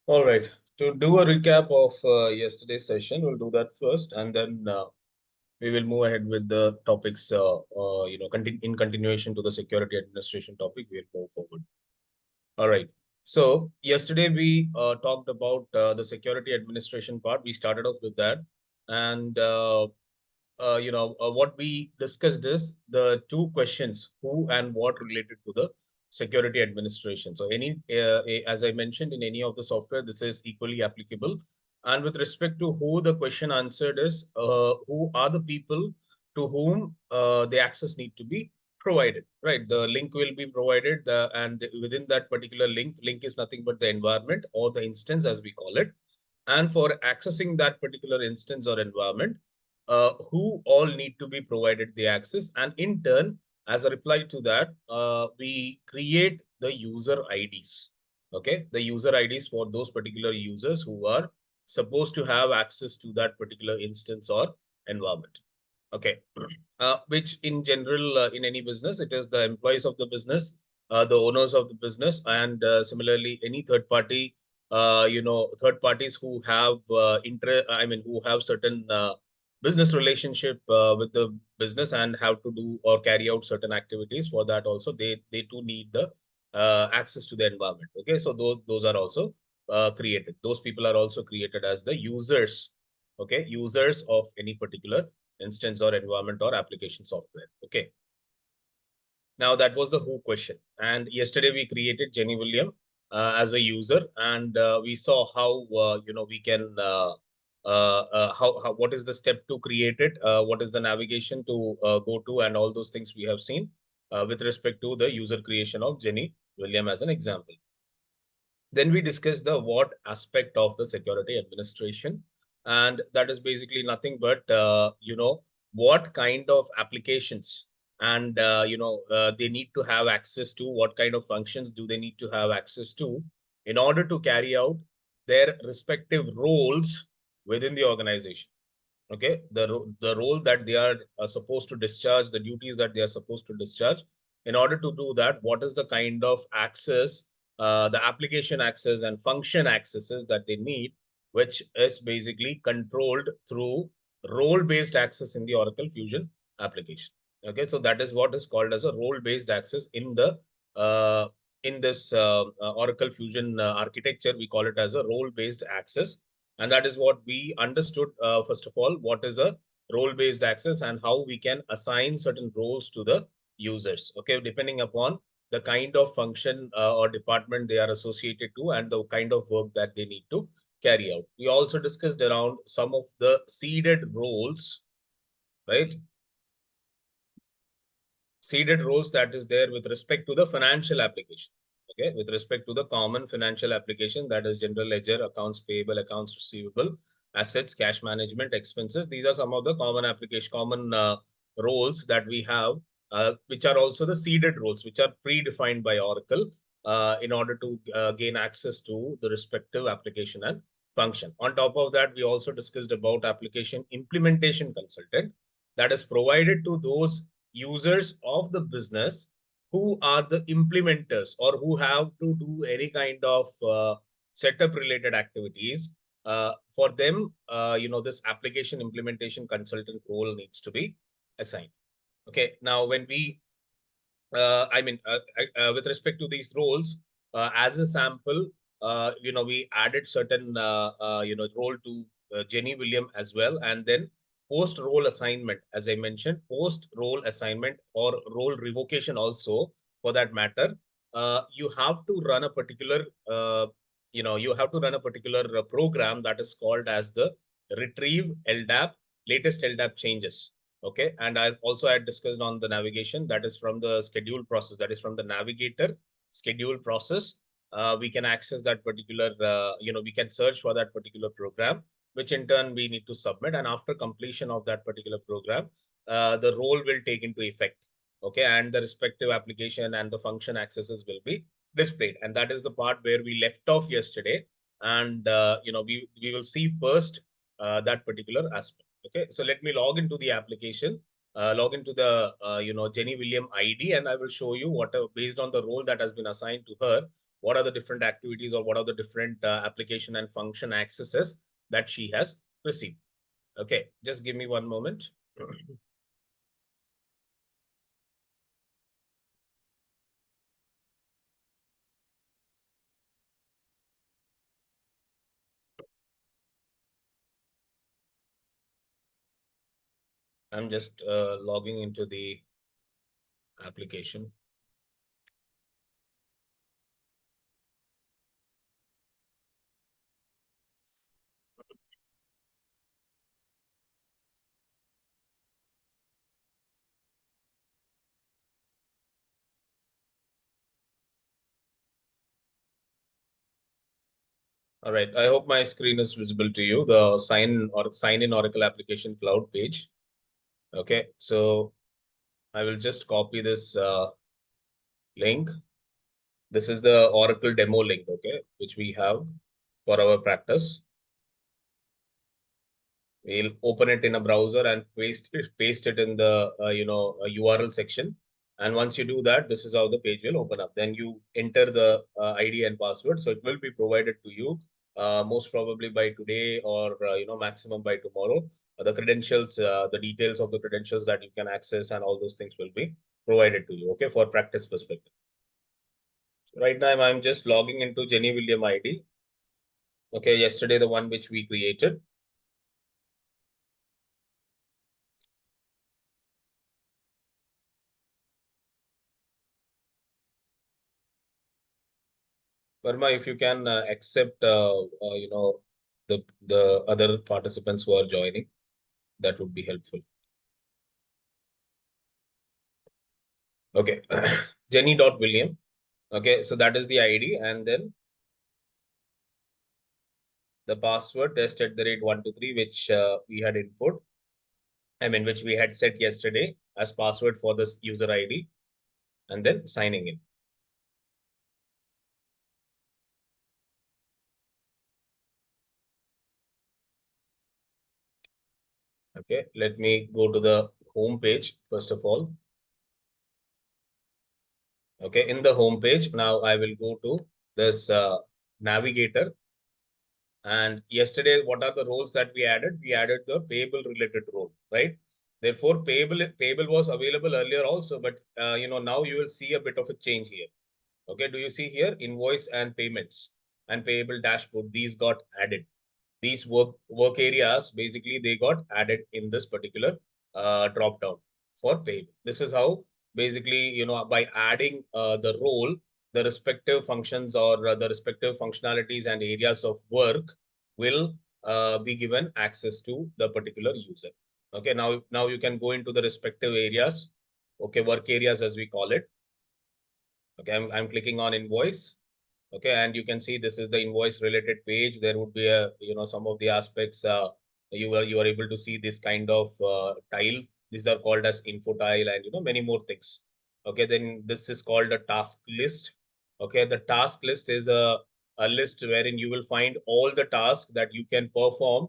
All right. To do a recap of yesterday's session, we'll do that first, and then we will move ahead with the topics. In continuation to the security administration topic, we'll move forward. All right. So yesterday we talked about the security administration part. We started off with that, and what we discussed is the two questions, who and what, related to the security administration. So as I mentioned, in any of the software, this is equally applicable. And with respect to who, the question answered is who are the people to whom the access need to be provided, right? The link will be provided, and within that particular link is nothing but the environment or the instance, as we call it. And for accessing that particular instance or environment, who all need to be provided the access. And in turn, as a reply to that, we create the user IDs. Okay, the user IDs for those particular users who are supposed to have access to that particular instance or environment. Okay, which in general, in any business, it is the employees of the business, the owners of the business, and similarly, any third party, third parties who have who have certain business relationship with the business and have to do or carry out certain activities. For that also, they too need the access to the environment. Okay, so those are also created. Those people are also created as the users. Okay, users of any particular instance or environment or application software. Okay. Now that was the who question. And yesterday we created Jenny William as a user, and we saw how we can how what is the step to create it, what is the navigation to go to, and all those things we have seen with respect to the user creation of Jenny William as an example. Then we discussed the what aspect of the security administration, and that is basically nothing but what kind of applications and they need to have access to, what kind of functions do they need to have access to in order to carry out their respective roles within the organization. Okay, the role that they are supposed to discharge, the duties that they are supposed to discharge. In order to do that, what is the kind of access, the application access and function accesses that they need, which is basically controlled through role-based access in the Oracle Fusion application. Okay, so that is what is called as a role-based access in the in this Oracle Fusion architecture. We call it as a role-based access. And that is what we understood, first of all, what is a role-based access and how we can assign certain roles to the users, okay, depending upon the kind of function or department they are associated to and the kind of work that they need to carry out. We also discussed around some of the seeded roles, right? Seeded roles that is there with respect to the financial application. Okay, with respect to the common financial application, that is general ledger, accounts payable, accounts receivable, assets, cash management, expenses. These are some of the common roles that we have, which are also the seeded roles, which are predefined by Oracle in order to gain access to the respective application and function. On top of that, we also discussed about application implementation consultant that is provided to those users of the business who are the implementers or who have to do any kind of setup related activities. For them, this application implementation consultant role needs to be assigned. Okay, now when we with respect to these roles, as a sample, we added certain role to Jenny William as well. And then post role assignment, as I mentioned, post role assignment or role revocation also, for that matter, you have to run a particular program that is called as the retrieve LDAP, latest LDAP changes. Okay, and I also had discussed on the navigation, that is from the schedule process, that is from the navigator schedule process. We can access that particular, we can search for that particular program, which in turn we need to submit. And after completion of that particular program, the role will take into effect. Okay, and the respective application and the function accesses will be displayed. And that is the part where we left off yesterday. And, we will see first that particular aspect. Okay, so let me log into the application, log into the, Jenny William ID, and I will show you what, based on the role that has been assigned to her, what are the different activities or what are the different application and function accesses that she has received. Okay, just give me one moment. I'm just logging into the application. All right, I hope my screen is visible to you, the sign in Oracle application cloud page. Okay, so I will just copy this link. This is the Oracle demo link, okay, which we have for our practice. We'll open it in a browser and paste it in the URL section. And once you do that, this is how the page will open up. Then you enter the ID and password. So it will be provided to you most probably by today or maximum by tomorrow. The credentials, the details of the credentials that you can access and all those things will be provided to you. Okay, for practice perspective. Right now, I'm just logging into Jenny William ID. Okay, yesterday the one which we created. Verma, if you can accept, the other participants who are joining, that would be helpful. Okay, Jenny.William. Okay, so that is the ID, and then the password test@123, which we had input. I mean, which we had set yesterday as password for this user ID, and then signing in. Okay, let me go to the home page first of all. Okay, in the home page, now I will go to this navigator. And yesterday, what are the roles that we added? We added the payable related role, right? Therefore, payable was available earlier also, but now you will see a bit of a change here. Okay, do you see here invoice and payments and payable dashboard? These got added. These work areas basically they got added in this particular drop down for payable. This is how basically by adding the role, the respective functions or the respective functionalities and areas of work will be given access to the particular user. Okay, now you can go into the respective areas. Okay, work areas as we call it. Okay, I'm clicking on invoice. Okay, and you can see this is the invoice related page. There would be a some of the aspects you are able to see this kind of tile. These are called as info tile and many more things. Okay, then this is called a task list. Okay, the task list is a list wherein you will find all the tasks that you can perform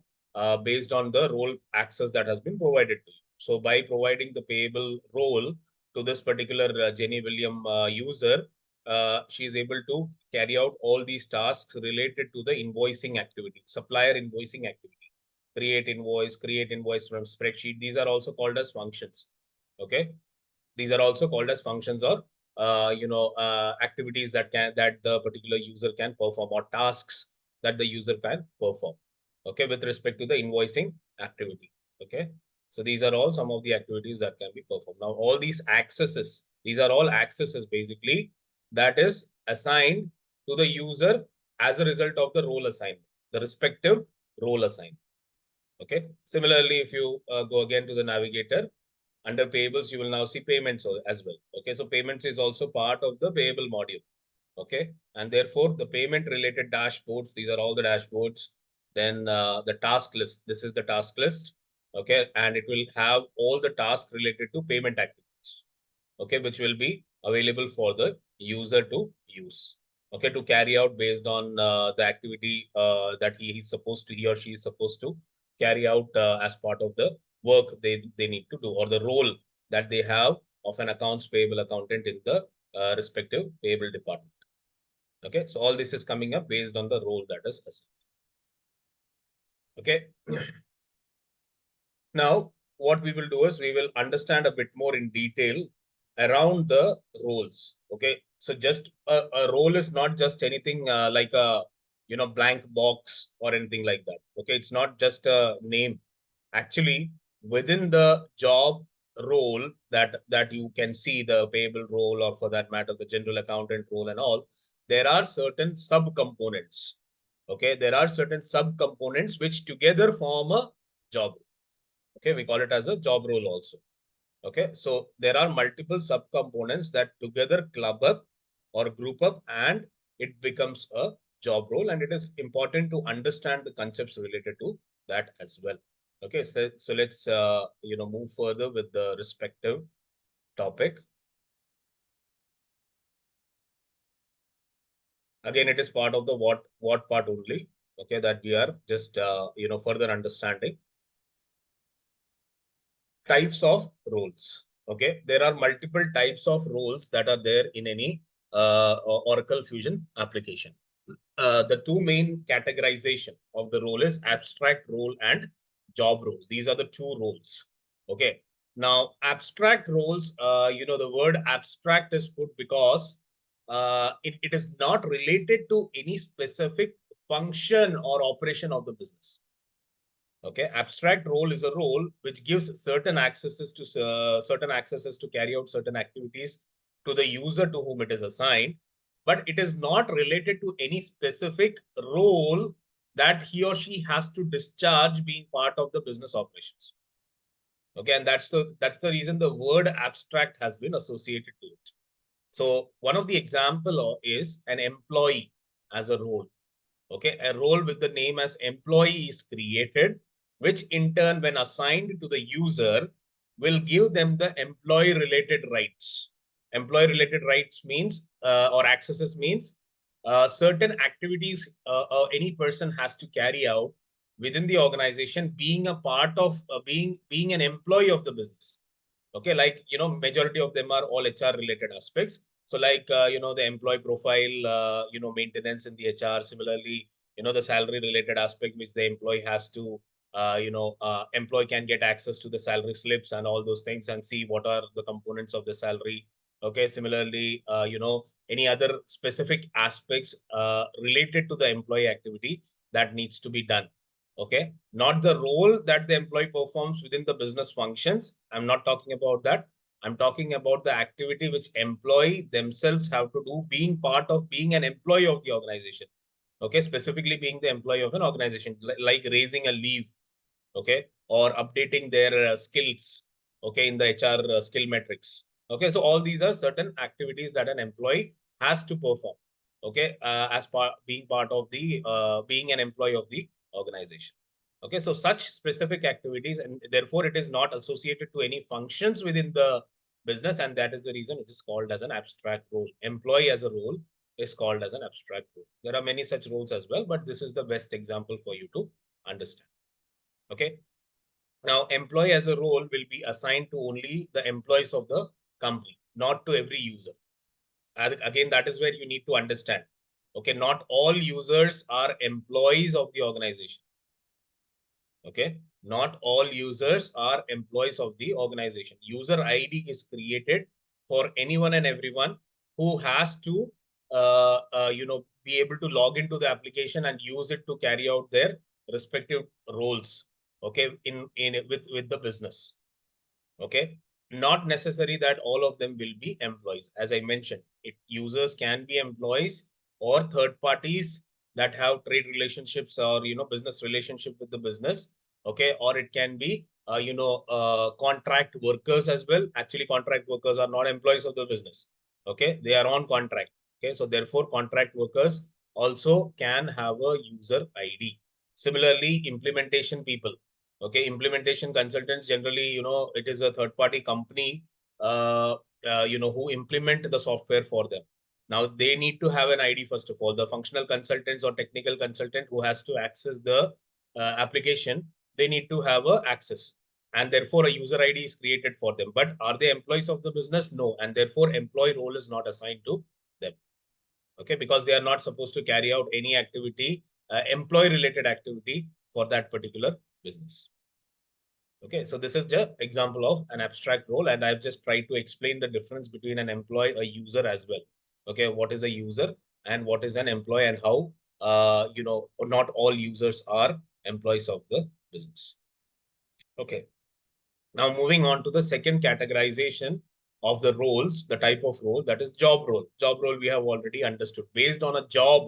based on the role access that has been provided to you. So by providing the payable role to this particular Jenny William user, she is able to carry out all these tasks related to the invoicing activity, supplier invoicing activity, create invoice from spreadsheet. These are also called as functions. Okay, these are also called as functions or activities that the particular user can perform or tasks that the user can perform. Okay, with respect to the invoicing activity. Okay, so these are all some of the activities that can be performed. Now, all these accesses, these are all accesses basically that is assigned to the user as a result of the role assignment, the respective role assignment. Okay, similarly, if you go again to the navigator, under payables, you will now see payments as well. Okay, so payments is also part of the payable module. Okay, and therefore the payment related dashboards, these are all the dashboards. Then the task list, this is the task list. Okay, and it will have all the tasks related to payment activities. Okay, which will be available for the user to use. Okay, to carry out based on the activity that he or she is supposed to carry out as part of the work they need to do or the role that they have of an accounts payable accountant in the respective payable department. Okay, so all this is coming up based on the role that is assigned. Okay. Now, what we will do is we will understand a bit more in detail around the roles. Okay, so just a role is not just anything like a blank box or anything like that. Okay, it's not just a name. Actually, within the job role that you can see, the payable role, or for that matter the general accountant role and all, there are certain subcomponents. Okay, there are certain subcomponents which together form a job. Okay, we call it as a job role also. Okay, so there are multiple subcomponents that together club up or group up, and it becomes a job role, and it is important to understand the concepts related to that as well. Okay, so let's move further with the respective topic. Again, it is part of the what part only. Okay, that we are just further understanding. Types of roles. Okay, there are multiple types of roles that are there in any Oracle Fusion application. The two main categorization of the role is abstract role and job role. These are the two roles. Okay. Now, abstract roles, the word abstract is put because it is not related to any specific function or operation of the business. Okay, abstract role is a role which gives certain accesses to carry out certain activities to the user to whom it is assigned, but it is not related to any specific role that he or she has to discharge being part of the business operations. Okay, and that's the reason the word abstract has been associated to it. So one of the example is an employee as a role. Okay, a role with the name as employee is created, which in turn, when assigned to the user, will give them the employee related rights. Employee related rights means or accesses means certain activities any person has to carry out within the organization, being a part of being an employee of the business. Okay, like majority of them are all HR related aspects. So like the employee profile, maintenance in the HR. Similarly, the salary related aspect which the employee has to employee can get access to the salary slips and all those things and see what are the components of the salary. Okay, similarly, any other specific aspects related to the employee activity that needs to be done. Okay, not the role that the employee performs within the business functions. I'm not talking about that. I'm talking about the activity which employee themselves have to do, being an employee of the organization. Okay, specifically being the employee of an organization, like raising a leave. Okay, or updating their skills. Okay, in the HR skill metrics. Okay, so all these are certain activities that an employee has to perform. Okay, as part being part of the being an employee of the organization. Okay, so such specific activities, and therefore it is not associated to any functions within the business, and that is the reason it is called as an abstract role. Employee as a role is called as an abstract role. There are many such roles as well, but this is the best example for you to understand. Okay. Now, employee as a role will be assigned to only the employees of the company, not to every user. And again, that is where you need to understand. Okay, not all users are employees of the organization. Okay, not all users are employees of the organization. User ID is created for anyone and everyone who has to, be able to log into the application and use it to carry out their respective roles. Okay, in with the business. Okay, not necessary that all of them will be employees. As I mentioned, users can be employees or third parties that have trade relationships or business relationship with the business. Okay, or it can be contract workers as well. Actually, contract workers are not employees of the business. Okay, they are on contract. Okay, so therefore contract workers also can have a user ID. Similarly, implementation people. Okay, implementation consultants, generally it is a third party company who implement the software for them. Now they need to have an ID. First of all, the functional consultants or technical consultant who has to access the application, they need to have a access, and therefore a user ID is created for them. But are they employees of the business? No, and therefore employee role is not assigned to them. Okay, because they are not supposed to carry out any activity, employee related activity for that particular business. Okay, so this is the example of an abstract role, and I've just tried to explain the difference between an employee, a user as well. Okay, what is a user and what is an employee, and how not all users are employees of the business. Okay, now moving on to the second categorization of the roles, the type of role, that is job role. Job role we have already understood. Based on a job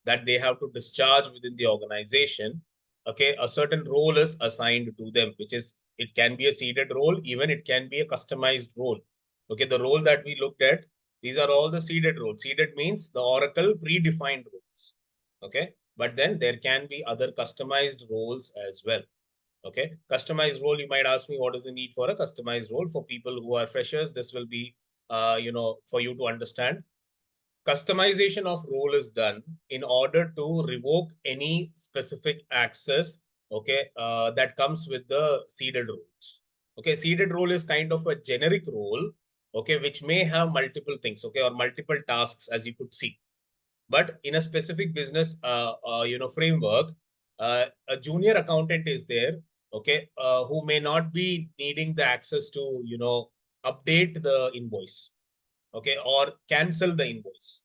that they have to discharge within the organization, okay, a certain role is assigned to them, which is, it can be a seeded role, even it can be a customized role. Okay, the role that we looked at, these are all the seeded roles. Seeded means the Oracle predefined roles. Okay, but then there can be other customized roles as well. Okay, customized role, you might ask me, what is the need for a customized role? For people who are freshers, this will be for you to understand. Customization of role is done in order to revoke any specific access, okay, that comes with the seeded roles. Okay, seeded role is kind of a generic role, okay, which may have multiple things, okay, or multiple tasks, as you could see. But in a specific business framework, a junior accountant is there, okay, who may not be needing the access to update the invoice, okay, or cancel the invoice.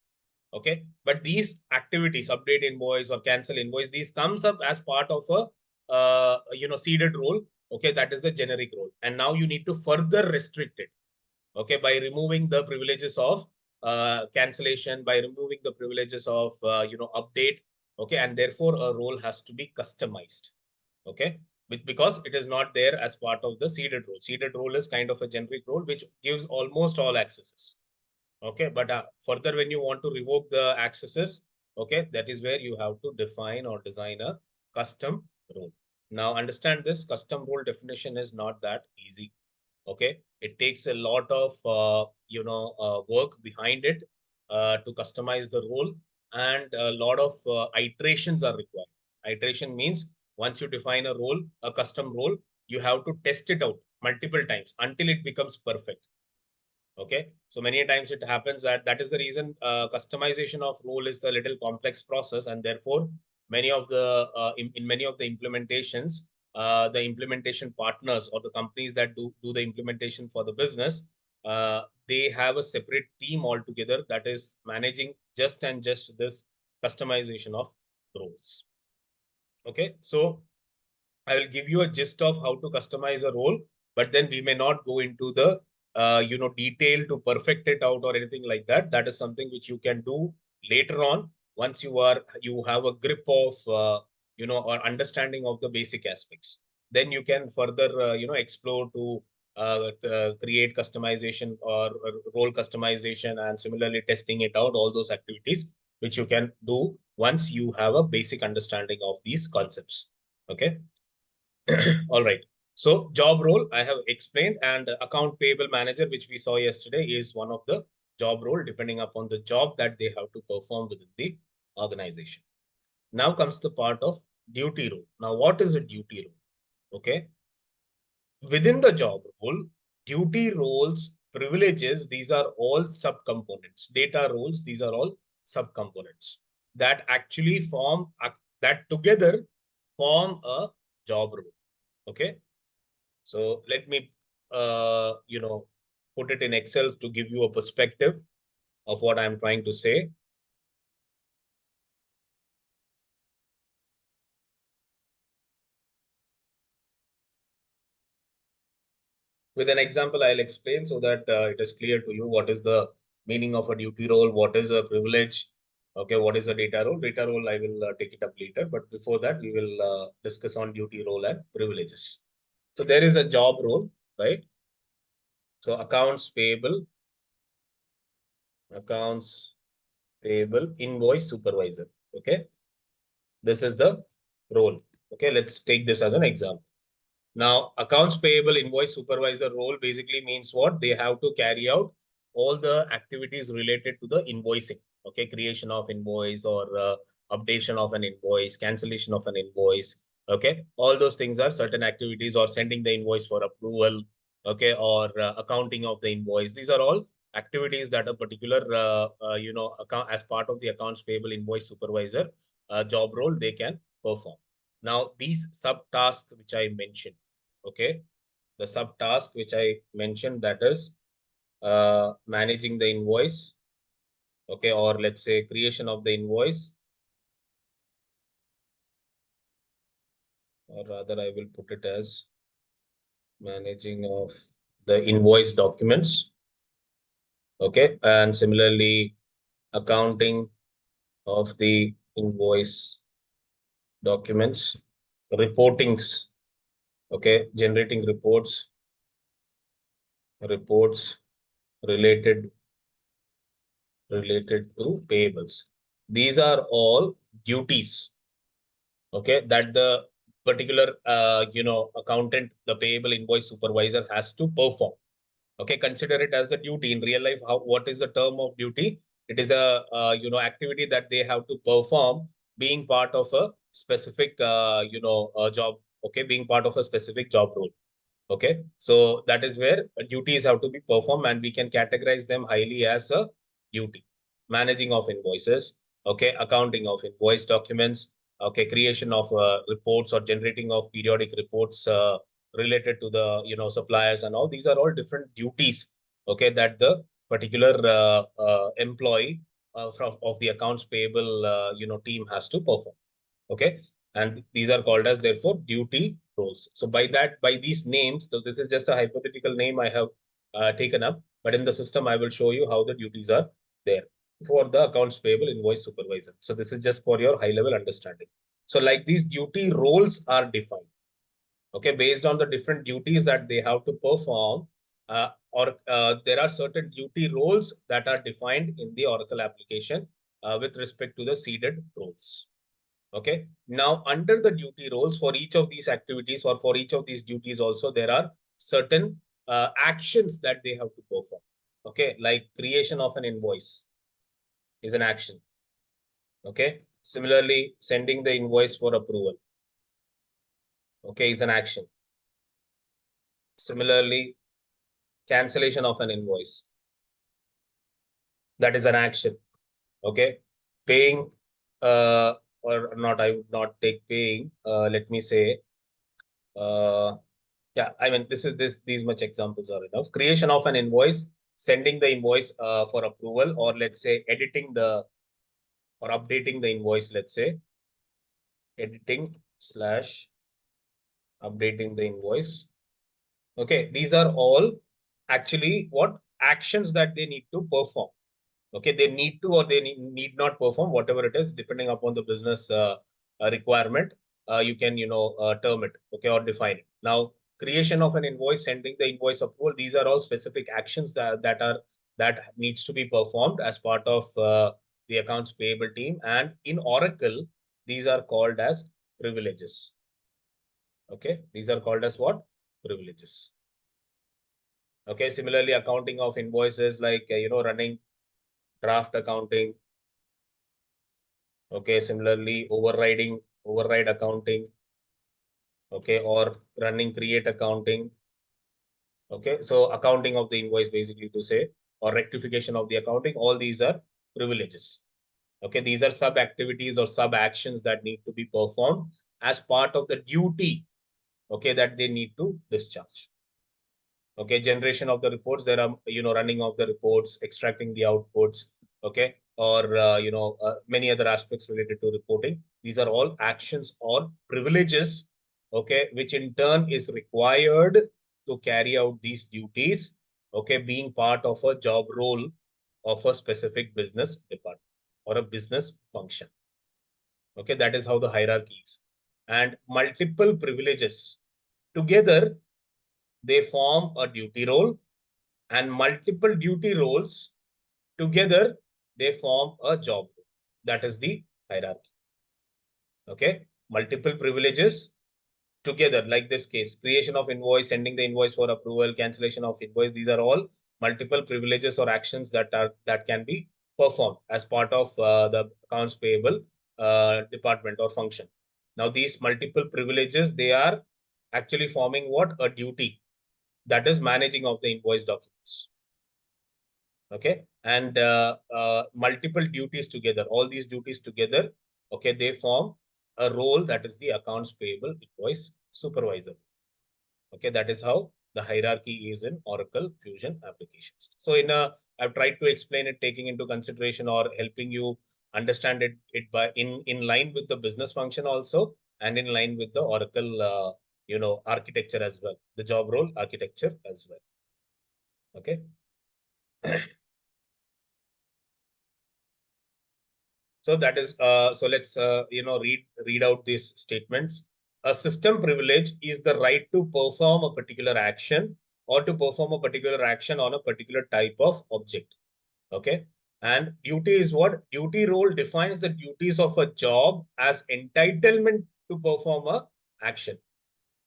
Okay, but these activities, update invoice or cancel invoice, these comes up as part of a seeded role. Okay, that is the generic role, and now you need to further restrict it, okay, by removing the privileges of cancellation, by removing the privileges of update. Okay, and therefore a role has to be customized. Okay, because it is not there as part of the seeded role. Seeded role is kind of a generic role which gives almost all accesses. Okay, but further, when you want to revoke the accesses, okay, that is where you have to define or design a custom role. Now understand, this custom role definition is not that easy. Okay, it takes a lot of work behind it to customize the role, and a lot of iterations are required. Iteration means once you define a role, a custom role, you have to test it out multiple times until it becomes perfect. Okay, so many times it happens that is the reason customization of role is a little complex process, and therefore many of the in many of the implementations, the implementation partners or the companies that do the implementation for the business, they have a separate team altogether that is managing just this customization of roles. Okay, so I will give you a gist of how to customize a role, but then we may not go into the detail to perfect it out or anything like that. That is something which you can do later on once you have a grip of or understanding of the basic aspects. Then you can further explore to create customization or role customization, and similarly testing it out. All those activities which you can do once you have a basic understanding of these concepts. Okay. All right. So job role I have explained, and account payable manager, which we saw yesterday, is one of the job role depending upon the job that they have to perform within the organization. Now comes the part of duty role. Now, what is a duty role? Okay. Within the job role, duty roles, privileges, these are all subcomponents. Data roles, these are all subcomponents that actually that together form a job role. Okay. So let me, put it in Excel to give you a perspective of what I'm trying to say. With an example, I'll explain so that it is clear to you what is the meaning of a duty role, what is a privilege, okay, what is a data role. Data role, I will take it up later. But before that, we will discuss on duty role and privileges. So there is a job role, right? So accounts payable, invoice supervisor. Okay. This is the role. Okay, let's take this as an example. Now, accounts payable invoice supervisor role basically means what? They have to carry out all the activities related to the invoicing. Okay, creation of invoice, or updation of an invoice, cancellation of an invoice. Okay, all those things are certain activities, or sending the invoice for approval. Okay, or accounting of the invoice. These are all activities that a particular, account as part of the accounts payable invoice supervisor job role they can perform. Now, these subtasks which I mentioned, okay, the subtask which I mentioned, that is managing the invoice, okay, or let's say creation of the invoice, or rather I will put it as managing of the invoice documents, okay, and similarly accounting of the invoice documents, reportings, okay, generating reports related to payables. These are all duties, okay, that the particular accountant, the payable invoice supervisor has to perform. Okay, consider it as the duty. In real life, what is the term of duty? It is a activity that they have to perform, being part of a specific job. Okay, being part of a specific job role. Okay, so that is where duties have to be performed, and we can categorize them highly as a duty. Managing of invoices, okay, accounting of invoice documents, okay, creation of reports or generating of periodic reports related to the suppliers and all. These are all different duties, okay, that the particular employee from of the accounts payable team has to perform. Okay, and these are called as therefore duty roles. So by these names, so this is just a hypothetical name I have taken up, but in the system I will show you how the duties are there for the accounts payable invoice supervisor. So this is just for your high level understanding. So like these duty roles are defined, okay, based on the different duties that they have to perform, or there are certain duty roles that are defined in the Oracle application with respect to the seeded roles. Okay. Now, under the duty roles for each of these activities or for each of these duties also, there are certain actions that they have to perform. Okay. Like creation of an invoice is an action. Okay. Similarly, sending the invoice for approval. Okay. Is an action. Similarly, cancellation of an invoice. That is an action. Okay. Paying or not, I would not take paying. Let me say, yeah, I mean, these much examples are enough. Creation of an invoice, sending the invoice for approval, or let's say editing the or updating the invoice, let's say editing slash updating the invoice. Okay, these are all actually what actions that they need to perform. Okay, they need to or they need not perform, whatever it is, depending upon the business requirement. You can term it, okay, or define it. Now, creation of an invoice, sending the invoice approval, these are all specific actions that needs to be performed as part of the accounts payable team. And in Oracle, these are called as privileges. Okay, these are called as what? Privileges. Okay, similarly, accounting of invoices, like running draft accounting. Okay, similarly, override accounting, okay, or running create accounting. Okay, so accounting of the invoice, basically to say, or rectification of the accounting, all these are privileges. Okay, these are sub activities or sub actions that need to be performed as part of the duty, okay, that they need to discharge. Okay, generation of the reports, there are running of the reports, extracting the outputs, okay, or many other aspects related to reporting. These are all actions or privileges, okay, which in turn is required to carry out these duties, okay, being part of a job role of a specific business department or a business function. Okay, that is how the hierarchy is. And multiple privileges together, they form a duty role, and multiple duty roles together, they form a job. That is the hierarchy. Okay, multiple privileges together, like this case, creation of invoice, sending the invoice for approval, cancellation of invoice. These are all multiple privileges or actions that can be performed as part of the accounts payable department or function. Now, these multiple privileges, they are actually forming what? A duty, that is managing of the invoice documents. Okay, and multiple duties together, all these duties together, okay, they form a role that is the accounts payable invoice supervisor. Okay, that is how the hierarchy is in Oracle Fusion applications. So I've tried to explain it, taking into consideration or helping you understand it by in line with the business function also, and in line with the Oracle, architecture as well, the job role architecture as well. Okay. So that is so let's read out these statements. A system privilege is the right to perform a particular action or to perform a particular action on a particular type of object. Okay. And duty is what? Duty role defines the duties of a job as entitlement to perform a action.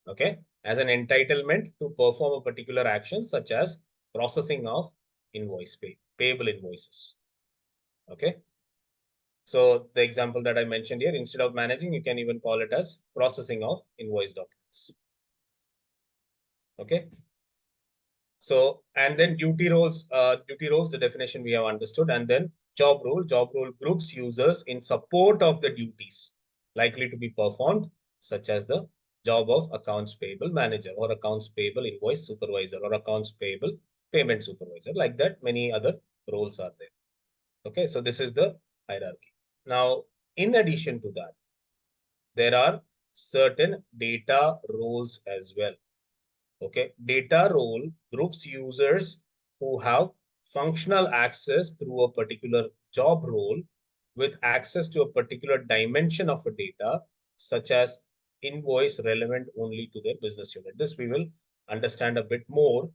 Okay. As an entitlement to perform a particular action, such as processing of payable invoices. Okay. So the example that I mentioned here, instead of managing, you can even call it as processing of invoice documents. Okay. So, and then duty roles, the definition we have understood, and then job role groups users in support of the duties likely to be performed, such as the job of accounts payable manager or accounts payable invoice supervisor or accounts payable payment supervisor. Like that, many other roles are there. Okay, so this is the hierarchy. Now, in addition to that, there are certain data roles as well. Okay, data role groups users who have functional access through a particular job role with access to a particular dimension of a data, such as invoice relevant only to their business unit. This we will understand a bit more.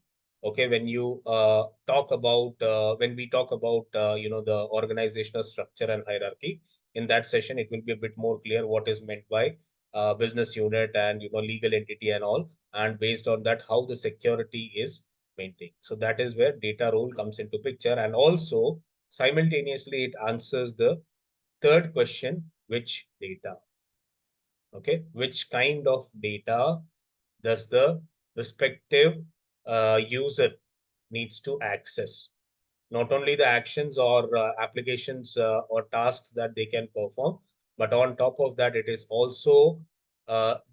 Okay, when you talk about when we talk about the organizational structure and hierarchy in that session, it will be a bit more clear what is meant by business unit and legal entity and all, and based on that how the security is maintained. So that is where data role comes into picture, and also simultaneously it answers the third question, which data. Okay, which kind of data does the respective user needs to access? Not only the actions or applications or tasks that they can perform, but on top of that, it is also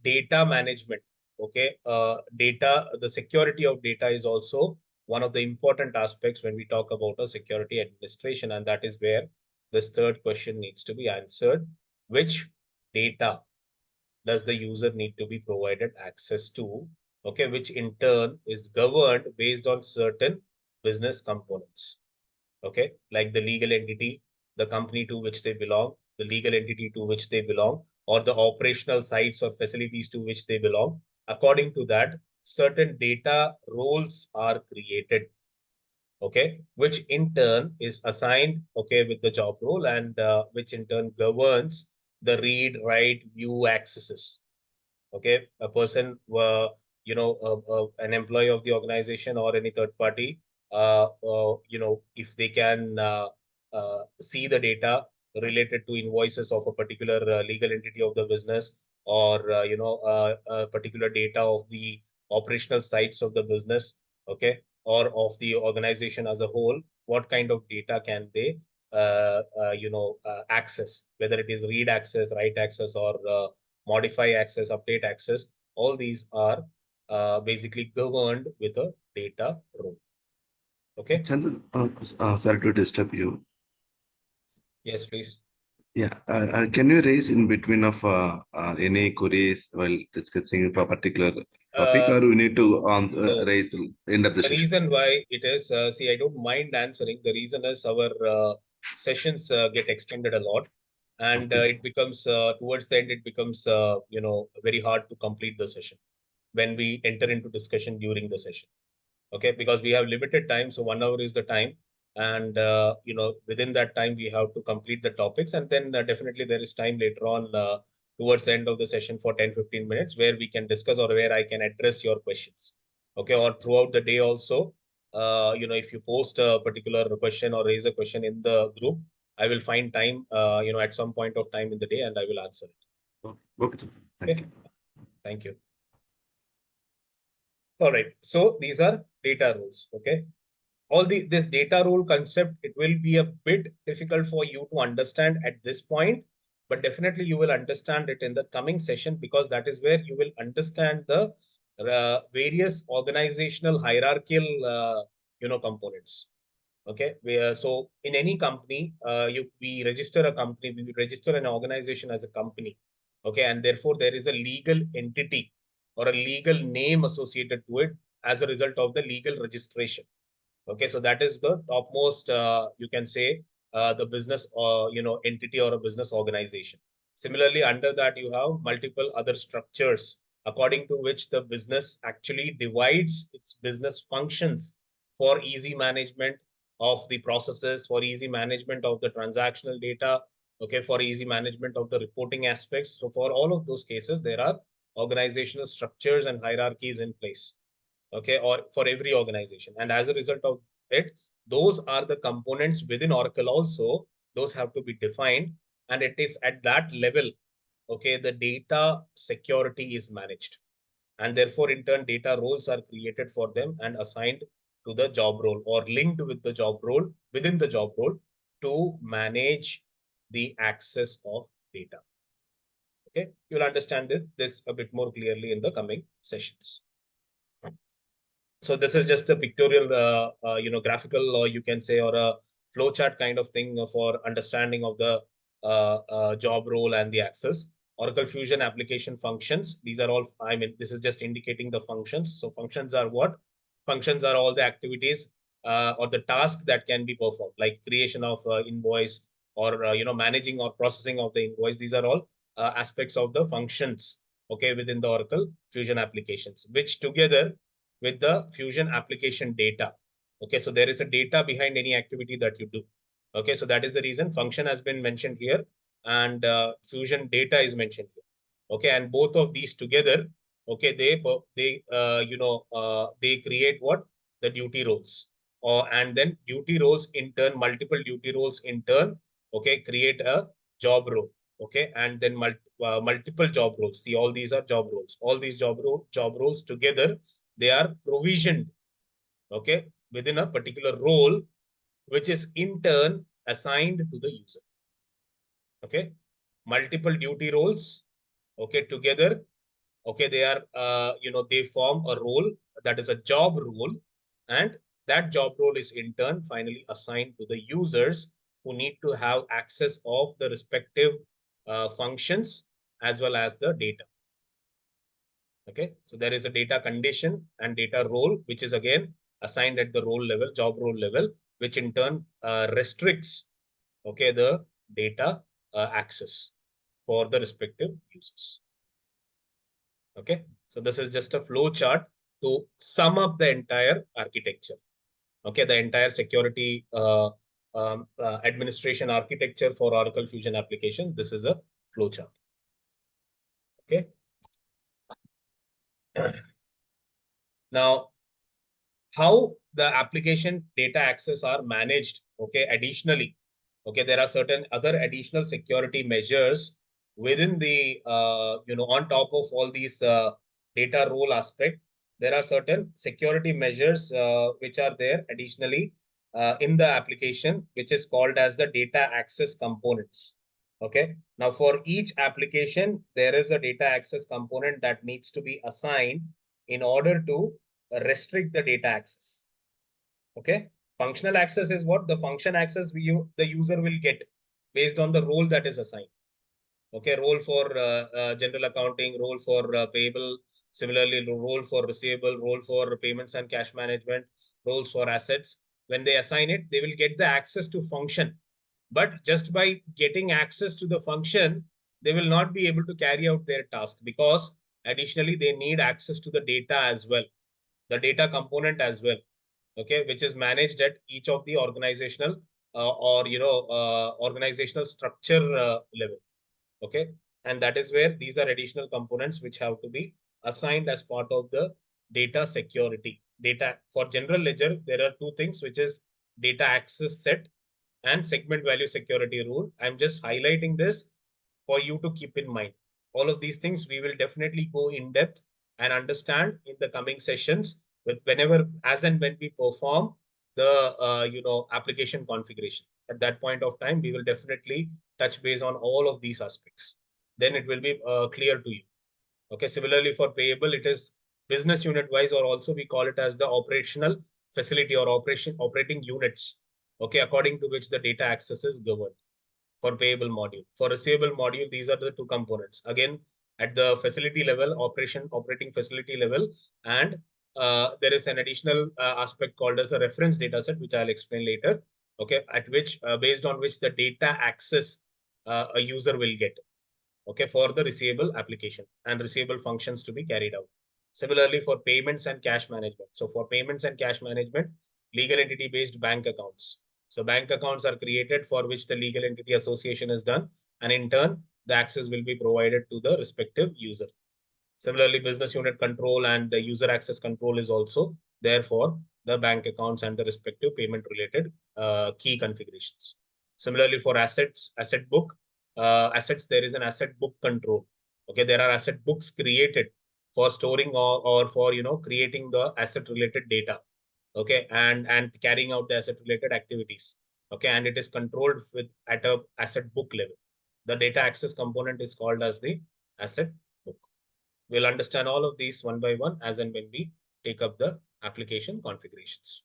data management. Okay, the security of data is also one of the important aspects when we talk about a security administration, and that is where this third question needs to be answered. Which data does the user need to be provided access to? Okay, which in turn is governed based on certain business components. Okay, like the legal entity, the company to which they belong, the legal entity to which they belong, or the operational sites or facilities to which they belong. According to that, certain data roles are created. Okay, which in turn is assigned, okay, with the job role, and which in turn governs the read, write, view accesses. Okay, a person, an employee of the organization or any third party, if they can see the data related to invoices of a particular legal entity of the business, or a particular data of the operational sites of the business, okay, or of the organization as a whole, what kind of data can they access, whether it is read access, write access, or modify access, update access. All these are basically governed with a data role. Okay. Chandan, sorry to disturb you. Yes, please. Yeah, can you raise in between of any queries while discussing a particular topic, Uh, or we need to no, raise the end of the the session? reason why it is, see, I don't mind answering. The reason is our sessions get extended a lot, and Okay. it becomes towards the end, it becomes very hard to complete the session when we enter into discussion during the session. Okay, because we have limited time, so 1 hour is the time, and within that time we have to complete the topics, and then definitely there is time later on towards the end of the session for 10-15 minutes where we can discuss or where I can address your questions. Okay, or throughout the day also, if you post a particular question or raise a question in the group, I will find time at some point of time in the day, and I will answer it. Okay. Thank Okay, you. thank you. All right, so these are data rules. Okay, all this data role concept, it will be a bit difficult for you to understand at this point, but definitely you will understand it in the coming session, because that is where you will understand the various organizational hierarchical components. Okay, so in any company, we register a company, we register an organization as a company. Okay, and therefore there is a legal entity or a legal name associated to it as a result of the legal registration. Okay, so that is the topmost, you can say, the business or entity or a business organization. Similarly, under that you have multiple other structures according to which the business actually divides its business functions for easy management of the processes, for easy management of the transactional data, okay, for easy management of the reporting aspects. So for all of those cases, there are organizational structures and hierarchies in place, okay, or for every organization. And as a result of it, those are the components within Oracle also, those have to be defined. And it is at that level, okay, the data security is managed. And therefore, in turn, data roles are created for them and assigned to the job role or linked with the job role within the job role to manage the access of data. Okay, you'll understand this a bit more clearly in the coming sessions. So this is just a pictorial, graphical, or you can say, or a flowchart kind of thing for understanding of the job role and the access. Oracle Fusion application functions. These are all, I mean, this is just indicating the functions. So functions are what? Functions are all the activities or the task that can be performed, like creation of invoice or, managing or processing of the invoice. These are all aspects of the functions, okay, within the Oracle Fusion applications, which together with the Fusion application data. Okay, so there is a data behind any activity that you do. Okay, so that is the reason function has been mentioned here, and Fusion data is mentioned here. Okay, and both of these together, okay, they create what? The duty roles. And then duty roles in turn, multiple duty roles in turn, okay, create a job role. Okay, and then multiple job roles. See, all these are job roles. All these job roles together, they are provisioned, okay, within a particular role, which is in turn assigned to the user. Okay, multiple duty roles, okay, together, okay, they are they form a role, that is a job role, and that job role is in turn finally assigned to the users who need to have access of the respective functions as well as the data. Okay, so there is a data condition and data role, which is again assigned at the role level, job role level, which in turn restricts, okay, the data access for the respective users. Okay, so this is just a flow chart to sum up the entire architecture. Okay, the entire security administration architecture for Oracle Fusion application. This is a flow chart. Okay. Now, how the application data access are managed, okay, additionally, okay, there are certain other additional security measures within the on top of all these data role aspect. There are certain security measures which are there additionally in the application, which is called as the data access components. Okay, now for each application there is a data access component that needs to be assigned in order to restrict the data access. Okay, functional access is what? The function access the user will get based on the role that is assigned. Okay, role for general accounting, role for payable, similarly role for receivable, role for payments and cash management, roles for assets. When they assign it, they will get the access to function. But just by getting access to the function, they will not be able to carry out their task, because additionally they need access to the data as well, the data component as well, okay, which is managed at each of the organizational or organizational structure level. Okay, and that is where these are additional components which have to be assigned as part of the data security. Data for general ledger, there are two things, which is data access set and segment value security rule. I'm just highlighting this for you to keep in mind. All of these things we will definitely go in depth and understand in the coming sessions with whenever, as and when we perform the application configuration. At that point of time, we will definitely touch base on all of these aspects. Then it will be clear to you. Okay. Similarly, for payable, it is business unit wise, or also we call it as the operational facility or operating units. Okay, according to which the data access is governed for payable module. For receivable module, these are the two components. Again, at the facility level, operating facility level, and there is an additional aspect called as a reference data set, which I'll explain later. Okay, at which based on which the data access a user will get. Okay, for the receivable application and receivable functions to be carried out. Similarly, for payments and cash management. So for payments and cash management, legal entity based bank accounts. So bank accounts are created for which the legal entity association is done, and in turn, the access will be provided to the respective user. Similarly, business unit control and the user access control is also there for the bank accounts and the respective payment related key configurations. Similarly, for asset book, assets, there is an asset book control. Okay, there are asset books created for storing or for creating the asset related data. Okay, and carrying out the asset related activities. Okay, and it is controlled with at a asset book level. The data access component is called as the asset book. We'll understand all of these one by one as and when we take up the application configurations.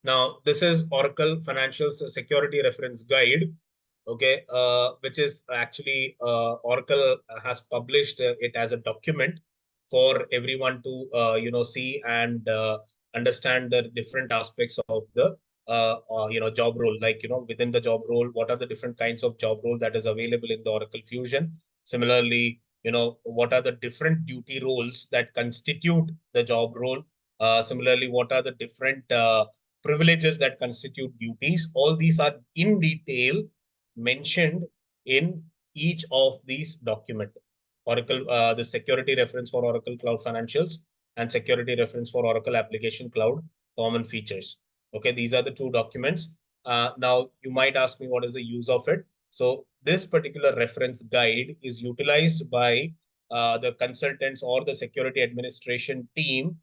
Now, this is Oracle Financials Security Reference Guide, okay, which is actually Oracle has published it as a document for everyone to see and understand the different aspects of the job role. Like within the job role, what are the different kinds of job role that is available in the Oracle Fusion? Similarly, what are the different duty roles that constitute the job role? Similarly, what are the different privileges that constitute duties? All these are in detail mentioned in each of these document. Oracle, the security reference for Oracle Cloud Financials and security reference for Oracle Application Cloud common features. Okay, these are the two documents. Now, you might ask me what is the use of it. So this particular reference guide is utilized by the consultants or the security administration team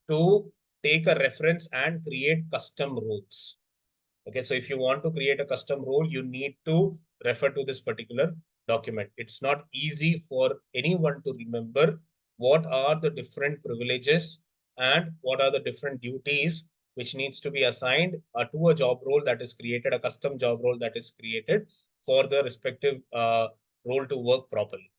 to take a reference and create custom rules. Okay, so if you want to create a custom role, you need to refer to this particular document. It's not easy for anyone to remember what are the different privileges and what are the different duties which needs to be assigned to a job role that is created, a custom job role that is created for the respective role to work properly.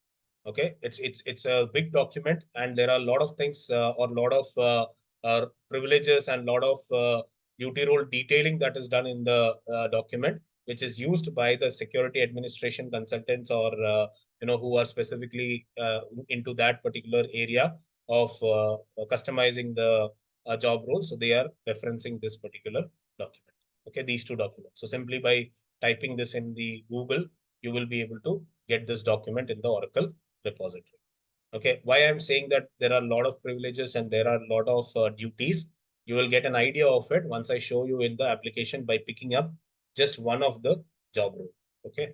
Okay, it's a big document, and there are a lot of things or a lot of privileges and a lot of duty role detailing that is done in the document, which is used by the security administration consultants or who are specifically into that particular area of customizing the job role. So they are referencing this particular document. Okay, these two documents. So simply by typing this in the Google, you will be able to get this document in the Oracle repository. Okay, why I'm saying that there are a lot of privileges and there are a lot of duties. You will get an idea of it once I show you in the application by picking up just one of the job role. Okay,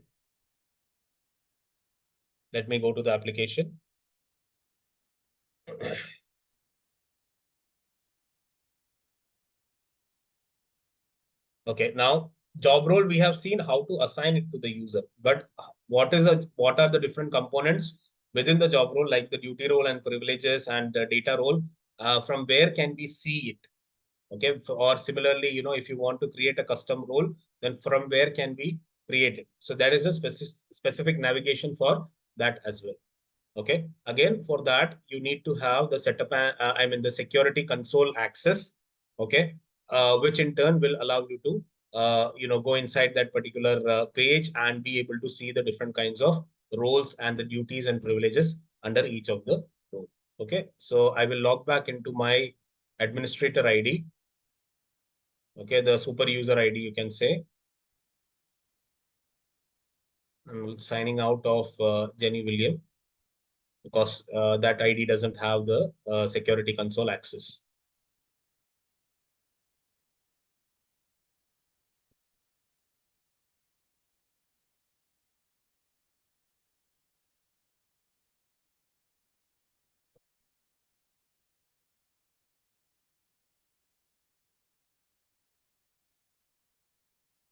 let me go to the application. Okay, now job role, we have seen how to assign it to the user, but what are the different components within the job role, like the duty role and privileges and data role? From where can we see it? Okay, or similarly, if you want to create a custom role, then from where can we create it? So there is a specific navigation for that as well. Okay, again, for that you need to have the setup, the security console access. Okay, which in turn will allow you to go inside that particular page and be able to see the different kinds of roles and the duties and privileges under each of the role. Okay, so I will log back into my administrator ID. Okay, the super user ID, you can say. I'm signing out of Jenny William because that ID doesn't have the security console access.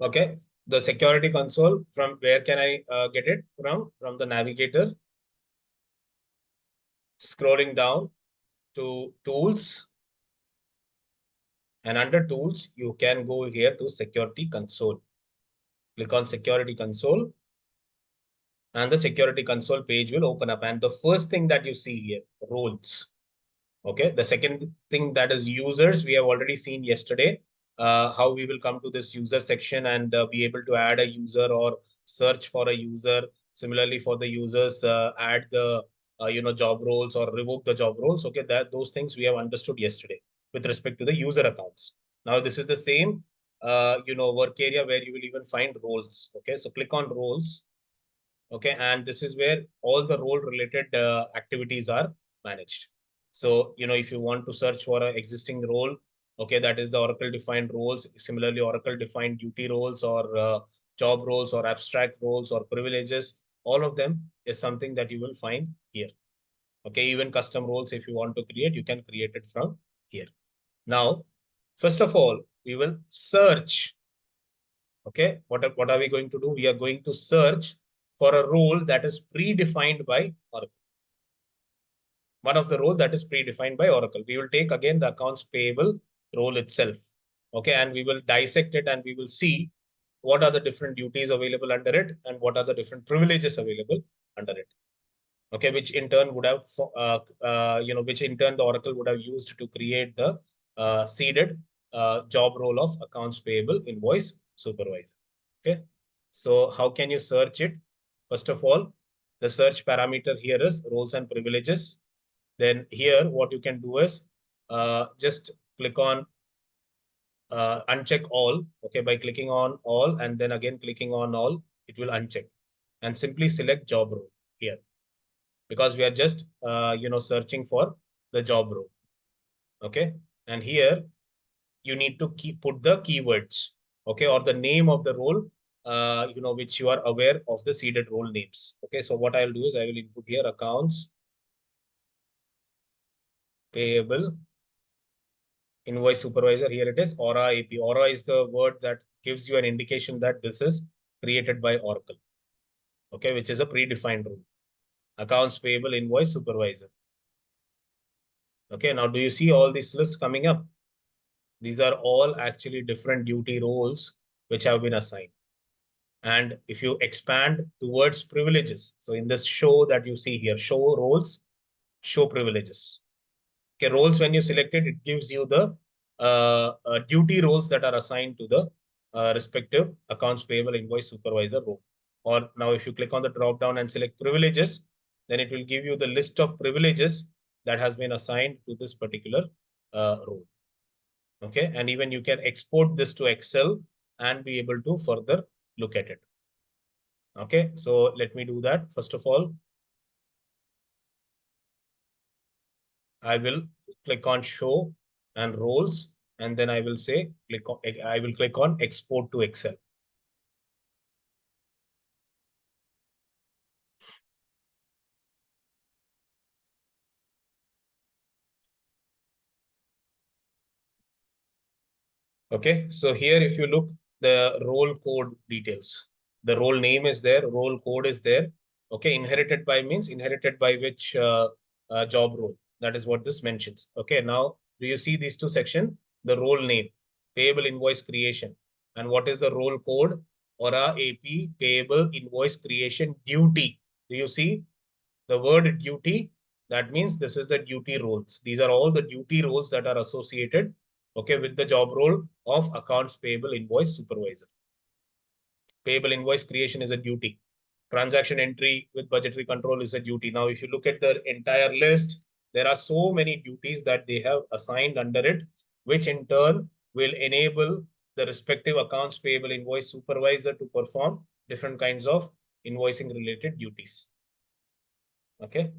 Okay, the security console, from where can I get it from? From the navigator. Scrolling down to tools, and under tools, you can go here to security console. Click on security console, and the security console page will open up. And the first thing that you see here, roles. Okay, the second thing, that is users, we have already seen yesterday how we will come to this user section and be able to add a user or search for a user. Similarly, for the users, add the job roles or revoke the job roles. Okay, that those things we have understood yesterday with respect to the user accounts. Now this is the same work area where you will even find roles. Okay, so click on roles. Okay, and this is where all the role related activities are managed. So if you want to search for an existing role, okay, that is the Oracle defined roles. Similarly, Oracle defined duty roles or job roles or abstract roles or privileges, all of them is something that you will find here. Okay, even custom roles, if you want to create, you can create it from here. Now, first of all, we will search. Okay, what are we going to do? We are going to search for a role that is predefined by Oracle. One of the role that is predefined by Oracle. We will take again the accounts payable role itself. Okay, and we will dissect it and we will see what are the different duties available under it and what are the different privileges available under it. Okay, which in turn would have, which in turn the Oracle would have used to create the seeded job role of accounts payable invoice supervisor. Okay, so how can you search it? First of all, the search parameter here is roles and privileges. Then here, what you can do is just click on uncheck all. Okay, by clicking on all and then again clicking on all, it will uncheck and simply select job role here, because we are just searching for the job role. Okay, and here you need to put the keywords, okay, or the name of the role which you are aware of the seeded role names. Okay, so what I'll do is I will input here accounts payable invoice supervisor. Here it is, Aura AP. Aura is the word that gives you an indication that this is created by Oracle, okay, which is a predefined role. Accounts payable invoice supervisor. Okay, now do you see all this list coming up? These are all actually different duty roles which have been assigned. And if you expand towards privileges, so in this show that you see here, show roles, show privileges. Okay, roles, when you select it, it gives you the duty roles that are assigned to the respective accounts payable invoice supervisor role. Or now if you click on the drop down and select privileges, then it will give you the list of privileges that has been assigned to this particular role. Okay, and even you can export this to Excel and be able to further look at it. Okay, so let me do that. First of all, I will click on show and roles, and then I will say I will click on export to Excel. Okay, so here if you look, the role code details, the role name is there, role code is there. Okay, inherited by means inherited by which job role. That is what this mentions. Okay, now do you see these two sections? The role name, payable invoice creation, and what is the role code? Or a AP payable invoice creation duty. Do you see the word duty? That means this is the duty roles. These are all the duty roles that are associated, okay, with the job role of accounts payable invoice supervisor. Payable invoice creation is a duty. Transaction entry with budgetary control is a duty. Now, if you look at the entire list, there are so many duties that they have assigned under it, which in turn will enable the respective accounts payable invoice supervisor to perform different kinds of invoicing related duties. Okay.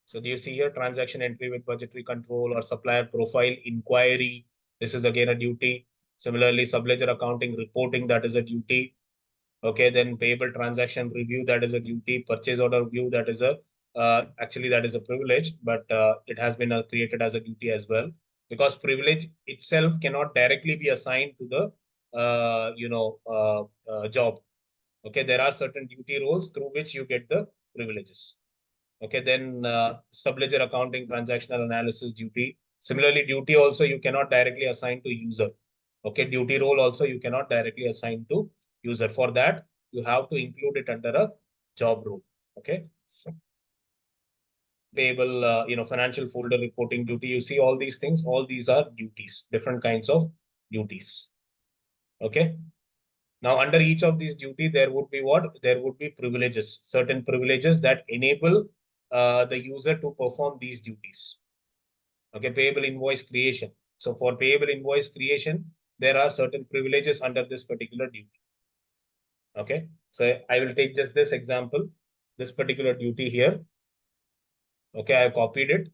So do you see here transaction entry with budgetary control or supplier profile inquiry? This is again a duty. Similarly, subledger accounting reporting, that is a duty. Okay, then payable transaction review, that is a duty. Purchase order view, that is a actually that is a privilege, but it has been created as a duty as well, because privilege itself cannot directly be assigned to the job. Okay, there are certain duty roles through which you get the privileges. Okay, then subledger accounting, transactional analysis duty. Similarly, duty also you cannot directly assign to user. Okay, duty role also you cannot directly assign to user. For that, you have to include it under a job role. Okay, payable, financial folder reporting duty. You see all these things. All these are duties, different kinds of duties. Okay. Now, under each of these duty, there would be what? There would be privileges, certain privileges that enable the user to perform these duties. Okay, payable invoice creation. So for payable invoice creation, there are certain privileges under this particular duty. Okay, so I will take just this example, this particular duty here. Okay, I have copied it.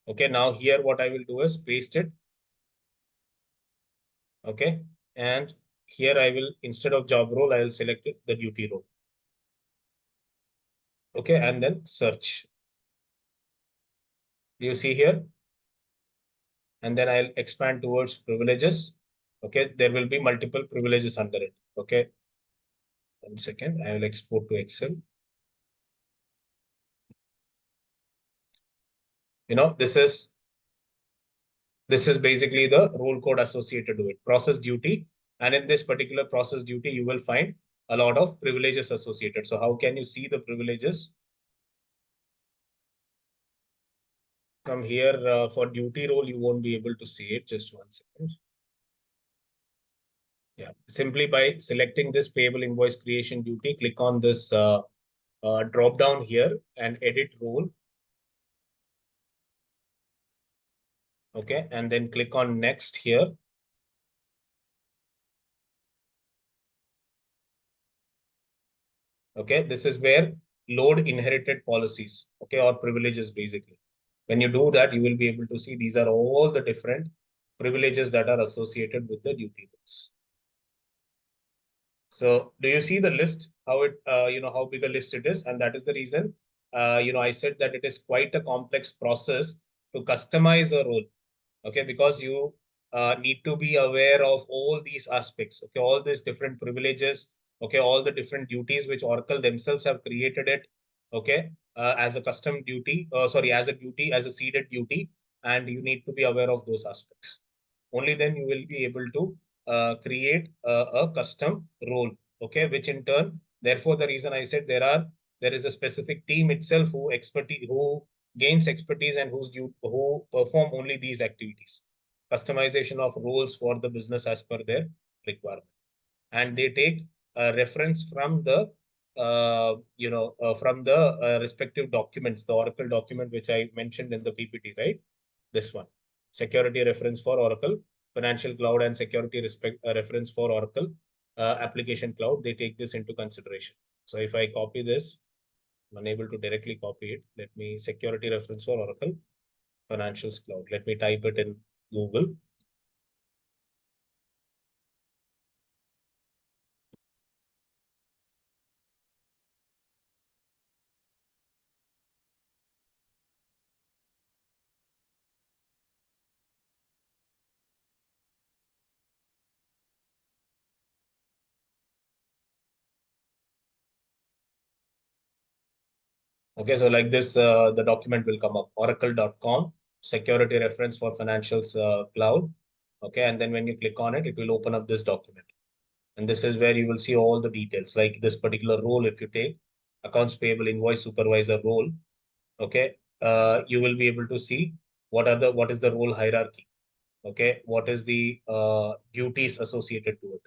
Okay, now here what I will do is paste it. Okay, and here I will, instead of job role, I will select it, the duty role. Okay, and then search. You see here, and then I'll expand towards privileges. Okay, there will be multiple privileges under it. Okay, 1 second, I will export to Excel. This is basically the role code associated with process duty, and in this particular process duty, you will find a lot of privileges associated. So how can you see the privileges? From here, for duty role, you won't be able to see it. Just 1 second. Yeah, simply by selecting this payable invoice creation duty, click on this drop down here and edit role. Okay, and then click on next here. Okay, this is where load inherited policies, okay, or privileges basically. When you do that, you will be able to see these are all the different privileges that are associated with the duty roles. So do you see the list, how it, how big a list it is? And that is the reason, I said that it is quite a complex process to customize a role. Okay, because you need to be aware of all these aspects. Okay, all these different privileges. Okay, all the different duties which Oracle themselves have created it. Okay, as a custom duty, sorry, as a duty, as a seeded duty, and you need to be aware of those aspects. Only then you will be able to create a custom role. Okay, which in turn, therefore, the reason I said there is a specific team itself who gains expertise and who perform only these activities. Customization of roles for the business as per their requirement, and they take a reference from the respective documents, the Oracle document which I mentioned in the PPT, right? This one, security reference for Oracle Financial Cloud and security reference for Oracle Application Cloud. They take this into consideration. So if I copy this, I'm unable to directly copy it. Let me security reference for Oracle Financials Cloud. Let me type it in Google. Okay, so like this, the document will come up, oracle.com, security reference for financials cloud. Okay, and then when you click on it, it will open up this document. And this is where you will see all the details, like this particular role. If you take accounts payable invoice supervisor role, okay, you will be able to see what is the role hierarchy. Okay, what is the duties associated to it.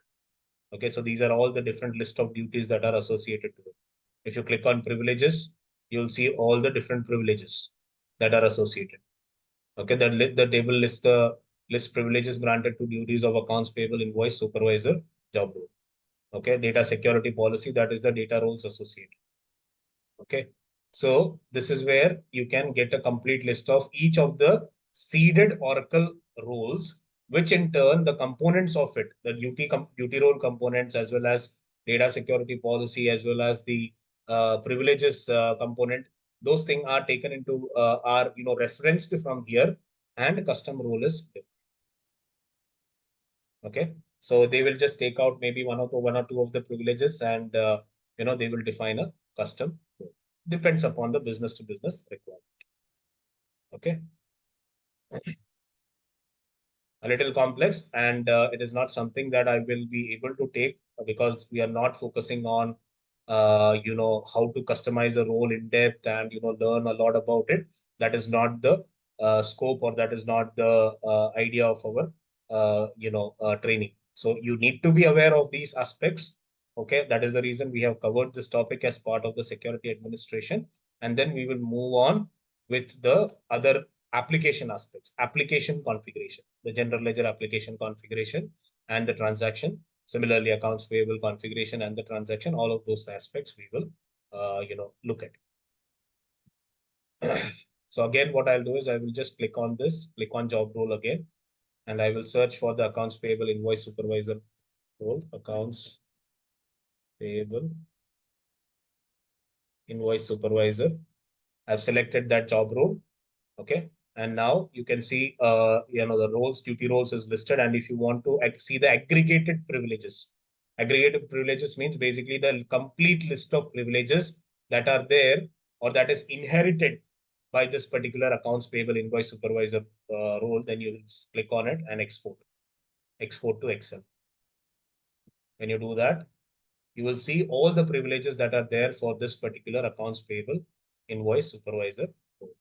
Okay, so these are all the different list of duties that are associated to it. If you click on privileges, you'll see all the different privileges that are associated. Okay, the table lists the list privileges granted to duties of accounts payable invoice supervisor job role. Okay, data security policy, that is the data roles associated. Okay, so this is where you can get a complete list of each of the seeded Oracle roles, which in turn the components of it, the duty role components, as well as data security policy, as well as the privileges component, those things are taken into are referenced from here, and custom role is different. Okay, so they will just take out maybe one or two of the privileges, and they will define a custom role. Depends upon the business to business requirement. Okay, a little complex, and it is not something that I will be able to take because we are not focusing on how to customize a role in depth and learn a lot about it. That is not the scope, or that is not the idea of our training. So you need to be aware of these aspects. Okay, that is the reason we have covered this topic as part of the security administration, and then we will move on with the other application aspects, application configuration, the general ledger application configuration, and the transaction. Similarly, accounts payable configuration and the transaction, all of those aspects we will, look at. So again, what I'll do is I will just click on this, click on job role again, and I will search for the accounts payable invoice supervisor role, accounts payable invoice supervisor. I've selected that job role. Okay, and now you can see the roles, duty roles is listed, and if you want to see the aggregated privileges means basically the complete list of privileges that are there or that is inherited by this particular accounts payable invoice supervisor role. Then you click on it and export to Excel. When you do that, you will see all the privileges that are there for this particular accounts payable invoice supervisor role.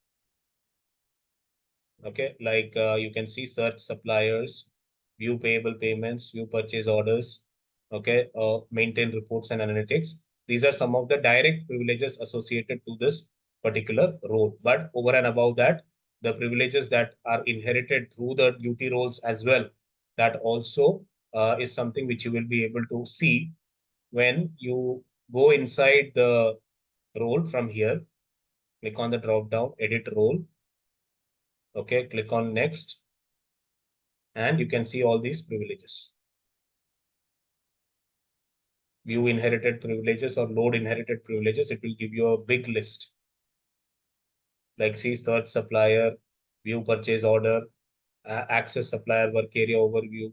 Okay, like you can see search suppliers, view payable payments, view purchase orders, okay, maintain reports and analytics. These are some of the direct privileges associated to this particular role. But over and above that, the privileges that are inherited through the duty roles as well, that also is something which you will be able to see when you go inside the role from here. Click on the drop down, edit role. Okay, click on next, and you can see all these privileges. View inherited privileges or load inherited privileges. It will give you a big list. Like see search supplier, view purchase order, access supplier work area overview.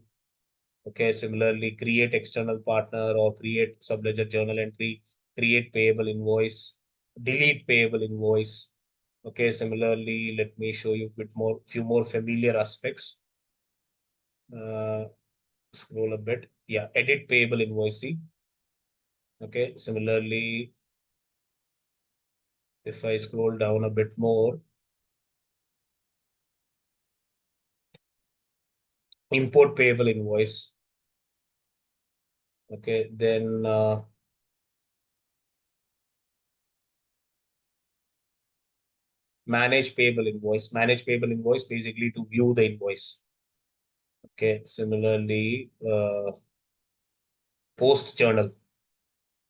Okay, similarly, create external partner or create subledger journal entry, create payable invoice, delete payable invoice. Okay, similarly, let me show you a bit more, few more familiar aspects. Scroll a bit. Yeah, edit payable invoice. See. Okay, similarly, if I scroll down a bit more, import payable invoice. Okay, then manage payable invoice. Manage payable invoice basically to view the invoice. Okay, similarly, post journal.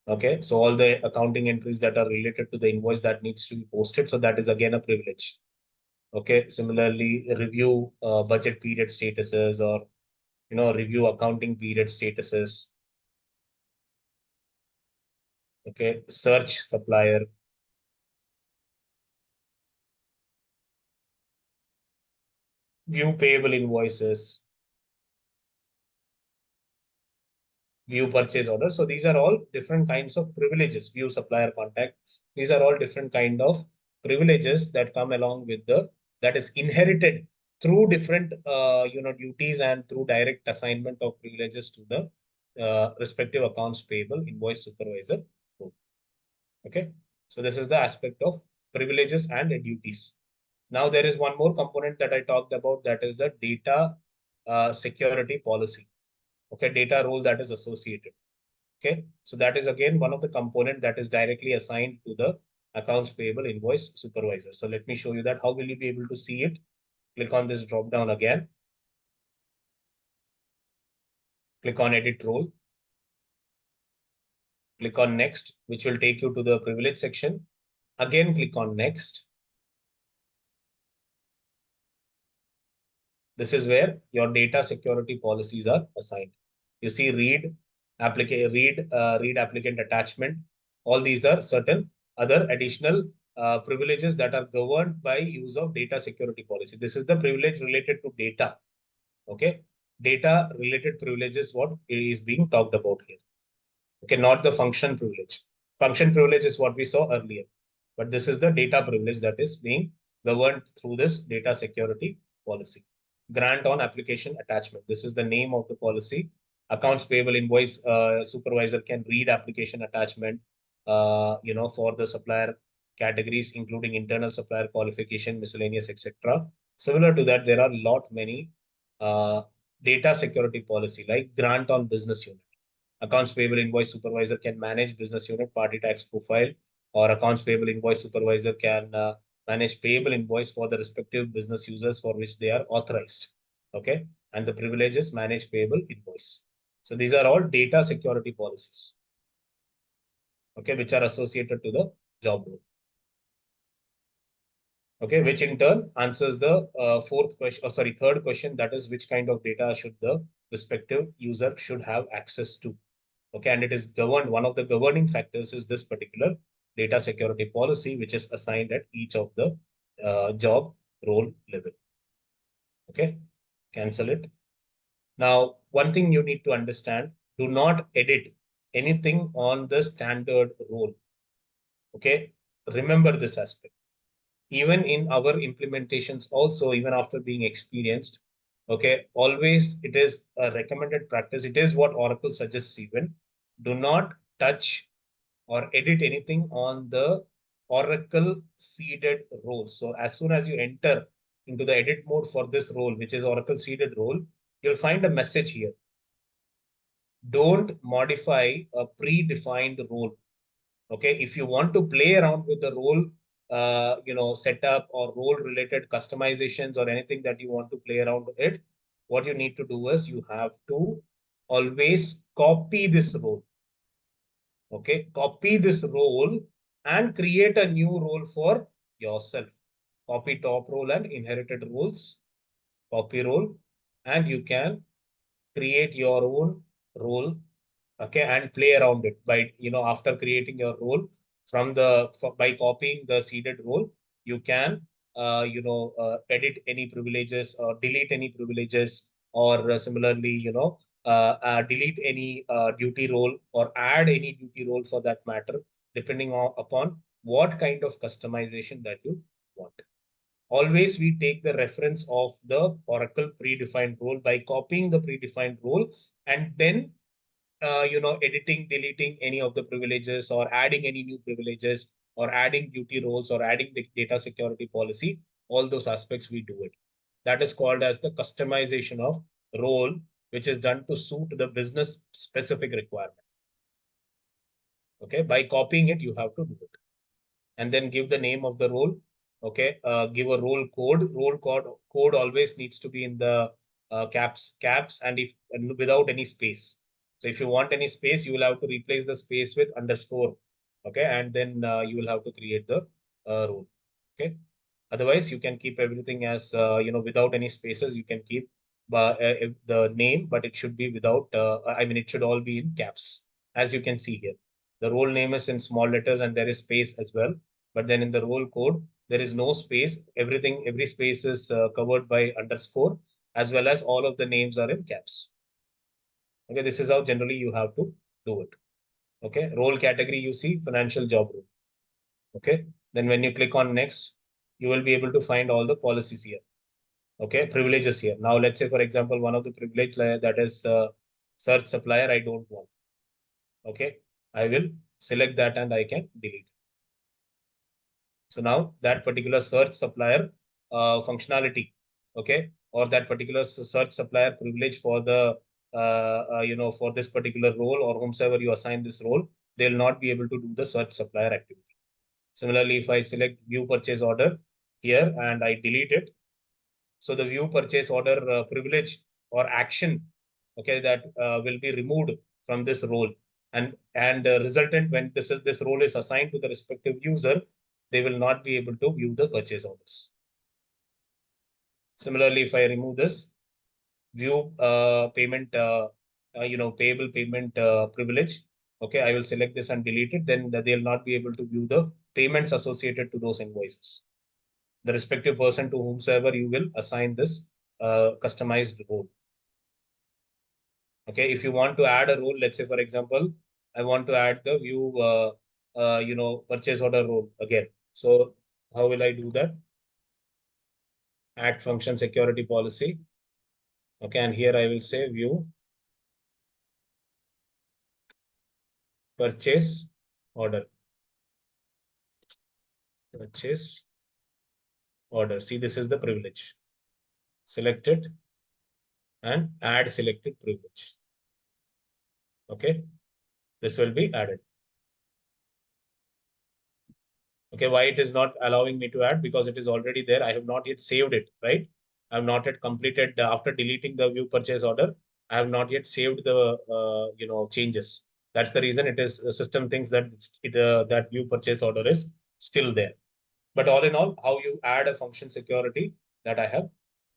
Okay, so all the accounting entries that are related to the invoice that needs to be posted. So that is again a privilege. Okay, similarly, review budget period statuses, or review accounting period statuses. Okay, search supplier, view payable invoices, view purchase order. So these are all different kinds of privileges. View supplier contact. These are all different kind of privileges that come along with that is inherited through different duties and through direct assignment of privileges to the respective accounts payable invoice supervisor. Okay, so this is the aspect of privileges and duties. Now there is one more component that I talked about, that is the data security policy. Okay, data role that is associated. Okay, so that is again one of the component that is directly assigned to the accounts payable invoice supervisor. So let me show you that. How will you be able to see it? Click on this drop down again. Click on edit role. Click on next, which will take you to the privilege section. Again, click on next. This is where your data security policies are assigned. You see read, read applicant attachment. All these are certain other additional privileges that are governed by use of data security policy. This is the privilege related to data. Okay. data related privilege is what is being talked about here. Okay, not the function privilege. Function privilege is what we saw earlier, but this is the data privilege that is being governed through this data security policy. Grant on application attachment. This is the name of the policy. Accounts payable invoice supervisor can read application attachment, for the supplier categories, including internal supplier qualification, miscellaneous, etc. Similar to that, there are a lot many uh, data security policy like grant on business unit. Accounts payable invoice supervisor can manage business unit party tax profile, or accounts payable invoice supervisor can manage payable invoice for the respective business users for which they are authorized. Okay. And the privileges manage payable invoice. So these are all data security policies. Okay. Which are associated to the job role. Okay. Which in turn answers the third question. That is, which kind of data should the respective user should have access to? Okay, and it is governed, one of the governing factors is this particular data security policy, which is assigned at each of the job role level. Okay, cancel it. Now, one thing you need to understand, do not edit anything on the standard role. Okay, remember this aspect. Even in our implementations also, even after being experienced, okay, always it is a recommended practice. It is what Oracle suggests even. Do not touch or edit anything on the Oracle seeded role. So as soon as you enter into the edit mode for this role, which is Oracle seeded role, you'll find a message here. Don't modify a predefined role. Okay, if you want to play around with the role, setup or role related customizations or anything that you want to play around with it, what you need to do is you have to always copy this role. Okay, copy this role and create a new role for yourself. Copy top role and inherited roles, copy role, and you can create your own role. Okay, and play around it by, after creating your role by copying the seeded role, you can edit any privileges or delete any privileges, or similarly, delete any duty role or add any duty role for that matter, depending upon what kind of customization that you want. Always we take the reference of the Oracle predefined role by copying the predefined role, and then editing, deleting any of the privileges or adding any new privileges or adding duty roles or adding the data security policy, all those aspects we do it. That is called as the customization of role, which is done to suit the business specific requirement. Okay, by copying it, you have to do it. And then give the name of the role. Okay, give a role code. Code always needs to be in the caps, and without any space. So if you want any space, you will have to replace the space with underscore. Okay, and then you will have to create the role. Okay, otherwise you can keep everything as without any spaces. You can keep the name, but it should be without. It should all be in caps, as you can see here. The role name is in small letters and there is space as well. But then in the role code, there is no space. Every space is covered by underscore, as well as all of the names are in caps. Okay, this is how generally you have to do it. Okay, role category, you see financial job role. Okay, then when you click on next, you will be able to find all the policies here. Okay, privileges here. Now, let's say, for example, one of the privilege that is search supplier, I don't want. Okay, I will select that and I can delete. So now that particular search supplier functionality, okay, or that particular search supplier privilege for the for this particular role or whomsoever you assign this role, they'll not be able to do the search supplier activity. Similarly, if I select view purchase order here and I delete it, so the view purchase order privilege or action, okay, that will be removed from this role, and resultant when this role is assigned to the respective user, they will not be able to view the purchase orders. Similarly, if I remove this view payment, payable payment privilege, okay, I will select this and delete it. Then they'll not be able to view the payments associated to those invoices. The respective person to whomsoever you will assign this customized role. Okay, if you want to add a role, let's say, for example, I want to add the view, purchase order role again. So how will I do that? Add function security policy. Okay, and here I will say view purchase order. Purchase order. See, this is the privilege. Select it and add selected privilege. Okay, this will be added. Okay, why it is not allowing me to add? Because it is already there. I have not yet saved it, right? I have not yet completed after deleting the view purchase order. I have not yet saved the changes. That's the reason it is system thinks that that view purchase order is still there. But all in all, how you add a function security that I have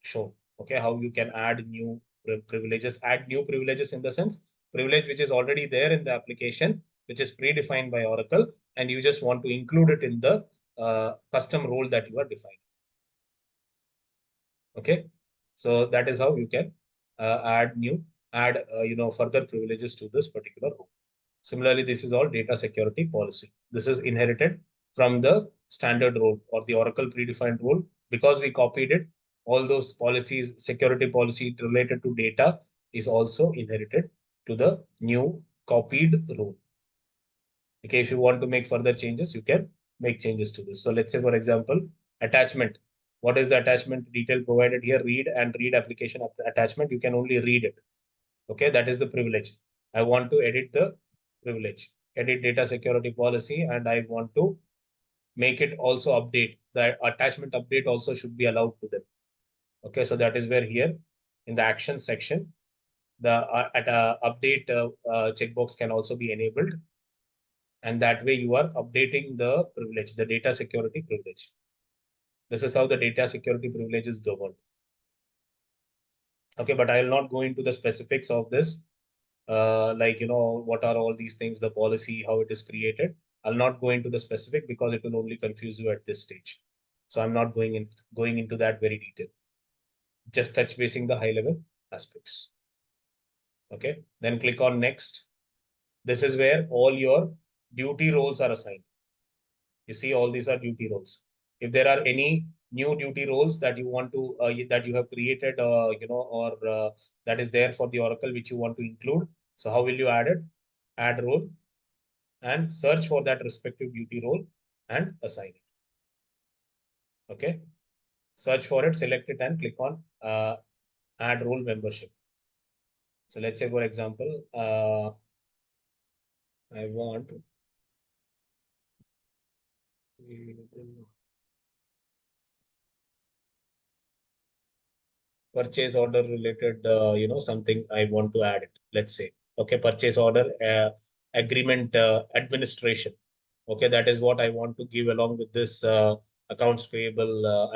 shown. Okay, how you can add new privileges, add new privileges in the sense privilege which is already there in the application, which is predefined by Oracle, and you just want to include it in the custom role that you are defining. Okay, so that is how you can add further privileges to this particular role. Similarly, this is all data security policy. This is inherited from the standard role or the Oracle predefined role. Because we copied it, all those policies, security policy related to data is also inherited to the new copied role. Okay, if you want to make further changes, you can make changes to this. So let's say, for example, attachment. What is the attachment detail provided here? Read and read application attachment. You can only read it. Okay, that is the privilege. I want to edit the privilege, edit data security policy, and I want to make it also update. The attachment update also should be allowed to them. Okay, so that is where here in the action section, the update checkbox can also be enabled. And that way you are updating the privilege, the data security privilege. This is how the data security privilege is governed. Okay, but I will not go into the specifics of this. What are all these things, the policy, how it is created. I'll not go into the specific because it will only confuse you at this stage. So I'm not going into that very detail. Just touch basing the high level aspects. Okay, then click on next. This is where all your duty roles are assigned. You see, all these are duty roles. If there are any new duty roles that you want to that you have created, or that is there for the Oracle which you want to include. So how will you add it? Add role and search for that respective duty role and assign it. Okay, search for it, select it, and click on add role membership. So let's say, for example, I want purchase order related, something I want to add it. Let's say, okay, purchase order agreement administration. Okay, that is what I want to give along with this accounts payable.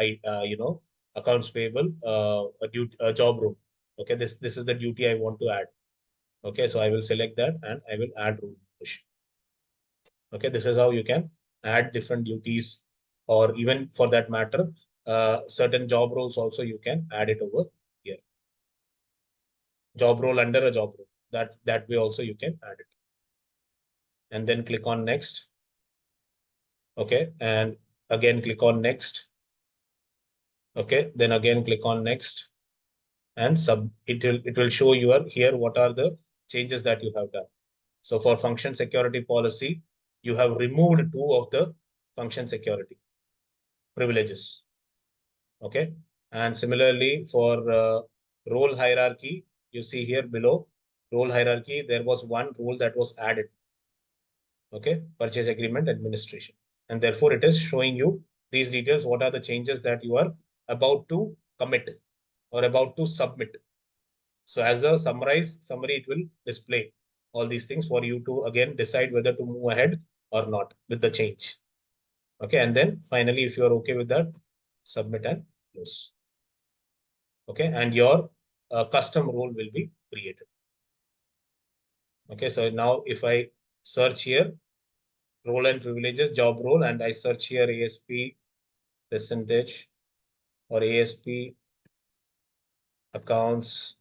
Accounts payable a job role. Okay, this is the duty I want to add. Okay, so I will select that and I will add role. Okay, this is how you can add different duties, or even for that matter, certain job roles also you can add it over here. Job role under a job role. That way also you can add it. And then click on next. Okay, and again click on next. Okay, then again click on next, and it will show you here what are the changes that you have done. So for function security policy, you have removed two of the function security privileges. Okay, and similarly for role hierarchy, you see here below role hierarchy, there was one role that was added. Okay, purchase agreement administration, and therefore it is showing you these details. What are the changes that you are about to commit or about to submit? So as a summary, it will display all these things for you to again decide whether to move ahead or not with the change. Okay, and then finally, if you are okay with that, submit and close. Okay, and your custom role will be created. Okay, so now if I search here, role and privileges, job role, and I search here ASP percentage or ASP accounts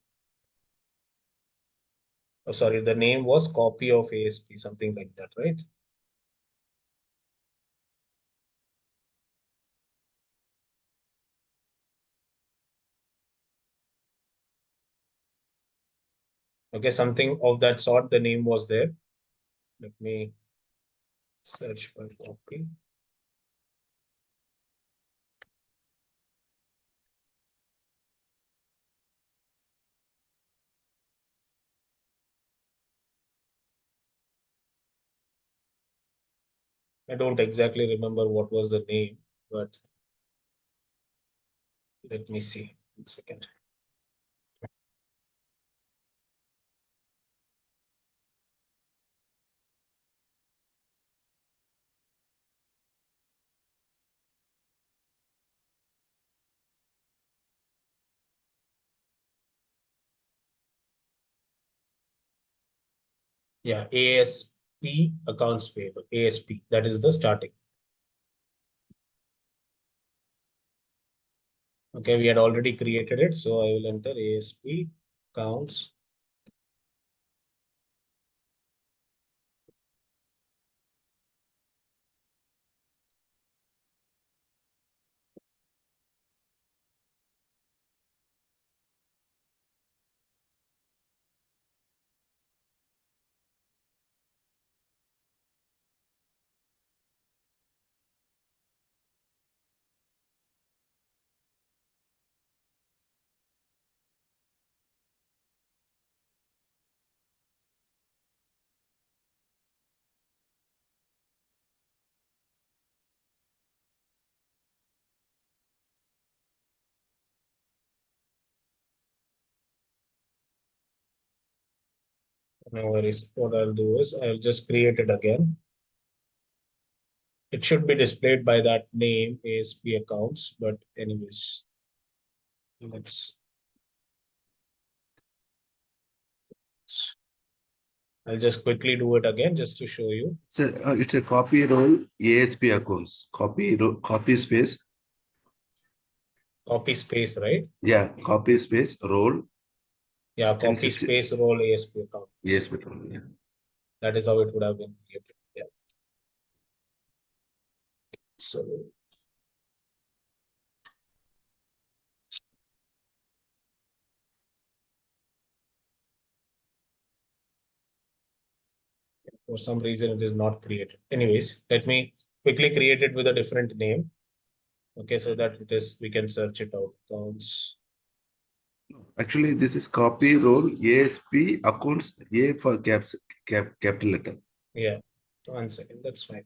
Oh, sorry, the name was copy of ASP, something like that, right? Okay, something of that sort. The name was there. Let me search for copy. I don't exactly remember what was the name, but let me see. 1 second. Yeah, ASP, accounts payable. ASP, that is the starting. Okay, we had already created it, so I will enter ASP accounts. No worries. What I'll do is I'll just create it again. It should be displayed by that name, ASP accounts, but anyways, let's. I'll just quickly do it again just to show you. So it's a copy role ASP accounts. Copy space. Copy space, right? Yeah, copy space role. Yeah, Can you copy search it? space role ASP account. ASP account. Yeah. That is how it would have been created. Yeah. So for some reason it is not created. Anyways, let me quickly create it with a different name. Okay, so that it is we can search it out. Accounts. Actually, this is copy role ASP accounts A for capital letter. Yeah. 1 second. That's fine.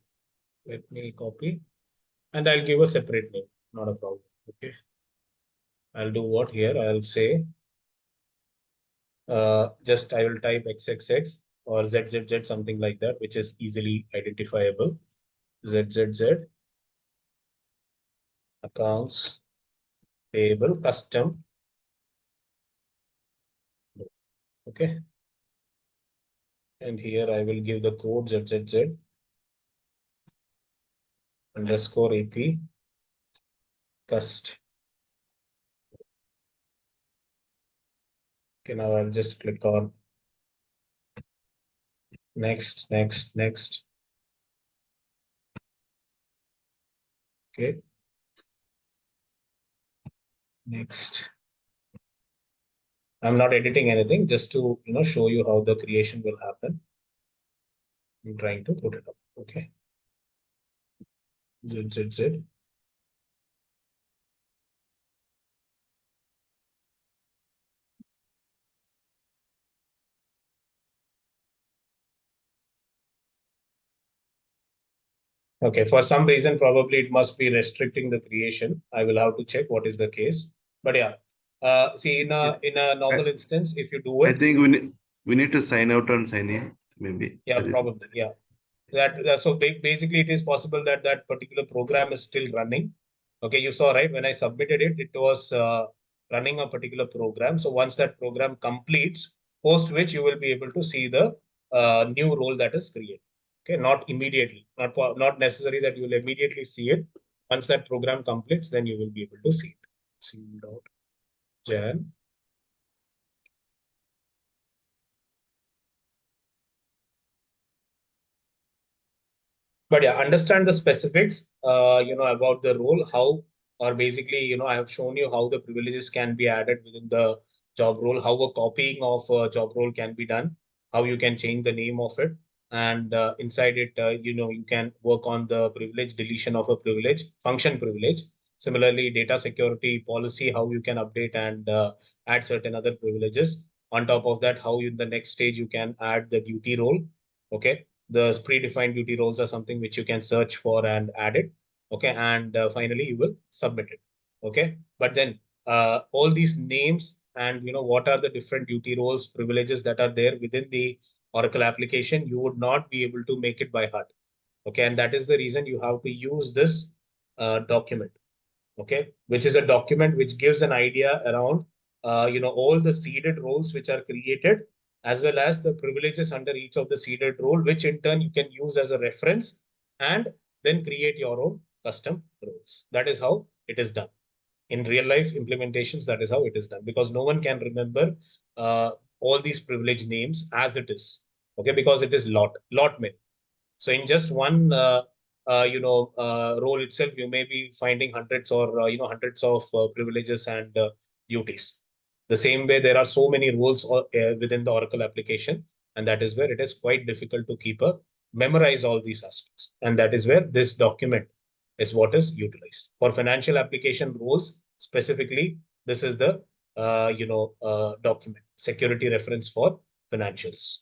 Let me copy and I'll give a separate name. Not a problem. Okay. I'll do what here? I'll say just I will type XXX or ZZZ, something like that, which is easily identifiable. ZZZ accounts payable custom. Okay. And here I will give the code ZZZ underscore AP cust. Okay, now I'll just click on next, next, next. Okay, next. I'm not editing anything, just to show you how the creation will happen. I'm trying to put it up. Okay, ZZZ. Okay, for some reason, probably it must be restricting the creation. I will have to check what is the case. But yeah, see in a I, normal instance, if you do I it, think we need to sign out and sign in. Maybe yeah, that is it. probably, yeah. So basically it is possible that that particular program is still running. Okay, you saw, right, when I submitted it, it was running a particular program. So once that program completes, post which you will be able to see the new role that is created. Okay, not immediately, not necessary that you will immediately see it. Once that program completes, then you will be able to see it. See dot Jan. But yeah, understand the specifics, about the role, how, or basically, I have shown you how the privileges can be added within the job role, how a copying of a job role can be done, how you can change the name of it, and inside it, you can work on the privilege, deletion of a privilege, function privilege. Similarly, data security policy, how you can update and add certain other privileges. On top of that, how in the next stage you can add the duty role. Okay, the predefined duty roles are something which you can search for and add it. Okay, and finally you will submit it. Okay, but then all these names and what are the different duty roles, privileges that are there within the Oracle application, you would not be able to make it by heart. Okay, and that is the reason you have to use this document. Okay, which is a document which gives an idea around all the seeded roles which are created, as well as the privileges under each of the seeded role, which in turn you can use as a reference and then create your own custom roles. That is how it is done in real life implementations. That is how it is done, because no one can remember uh, all these privilege names as it is. Okay, because it is lot many. So in just one role itself, you may be finding hundreds or hundreds of privileges and duties. The same way, there are so many rules within the Oracle application, and that is where it is quite difficult to keep a memorize all these aspects. And that is where this document is what is utilized for financial application rules specifically. This is the document security reference for financials.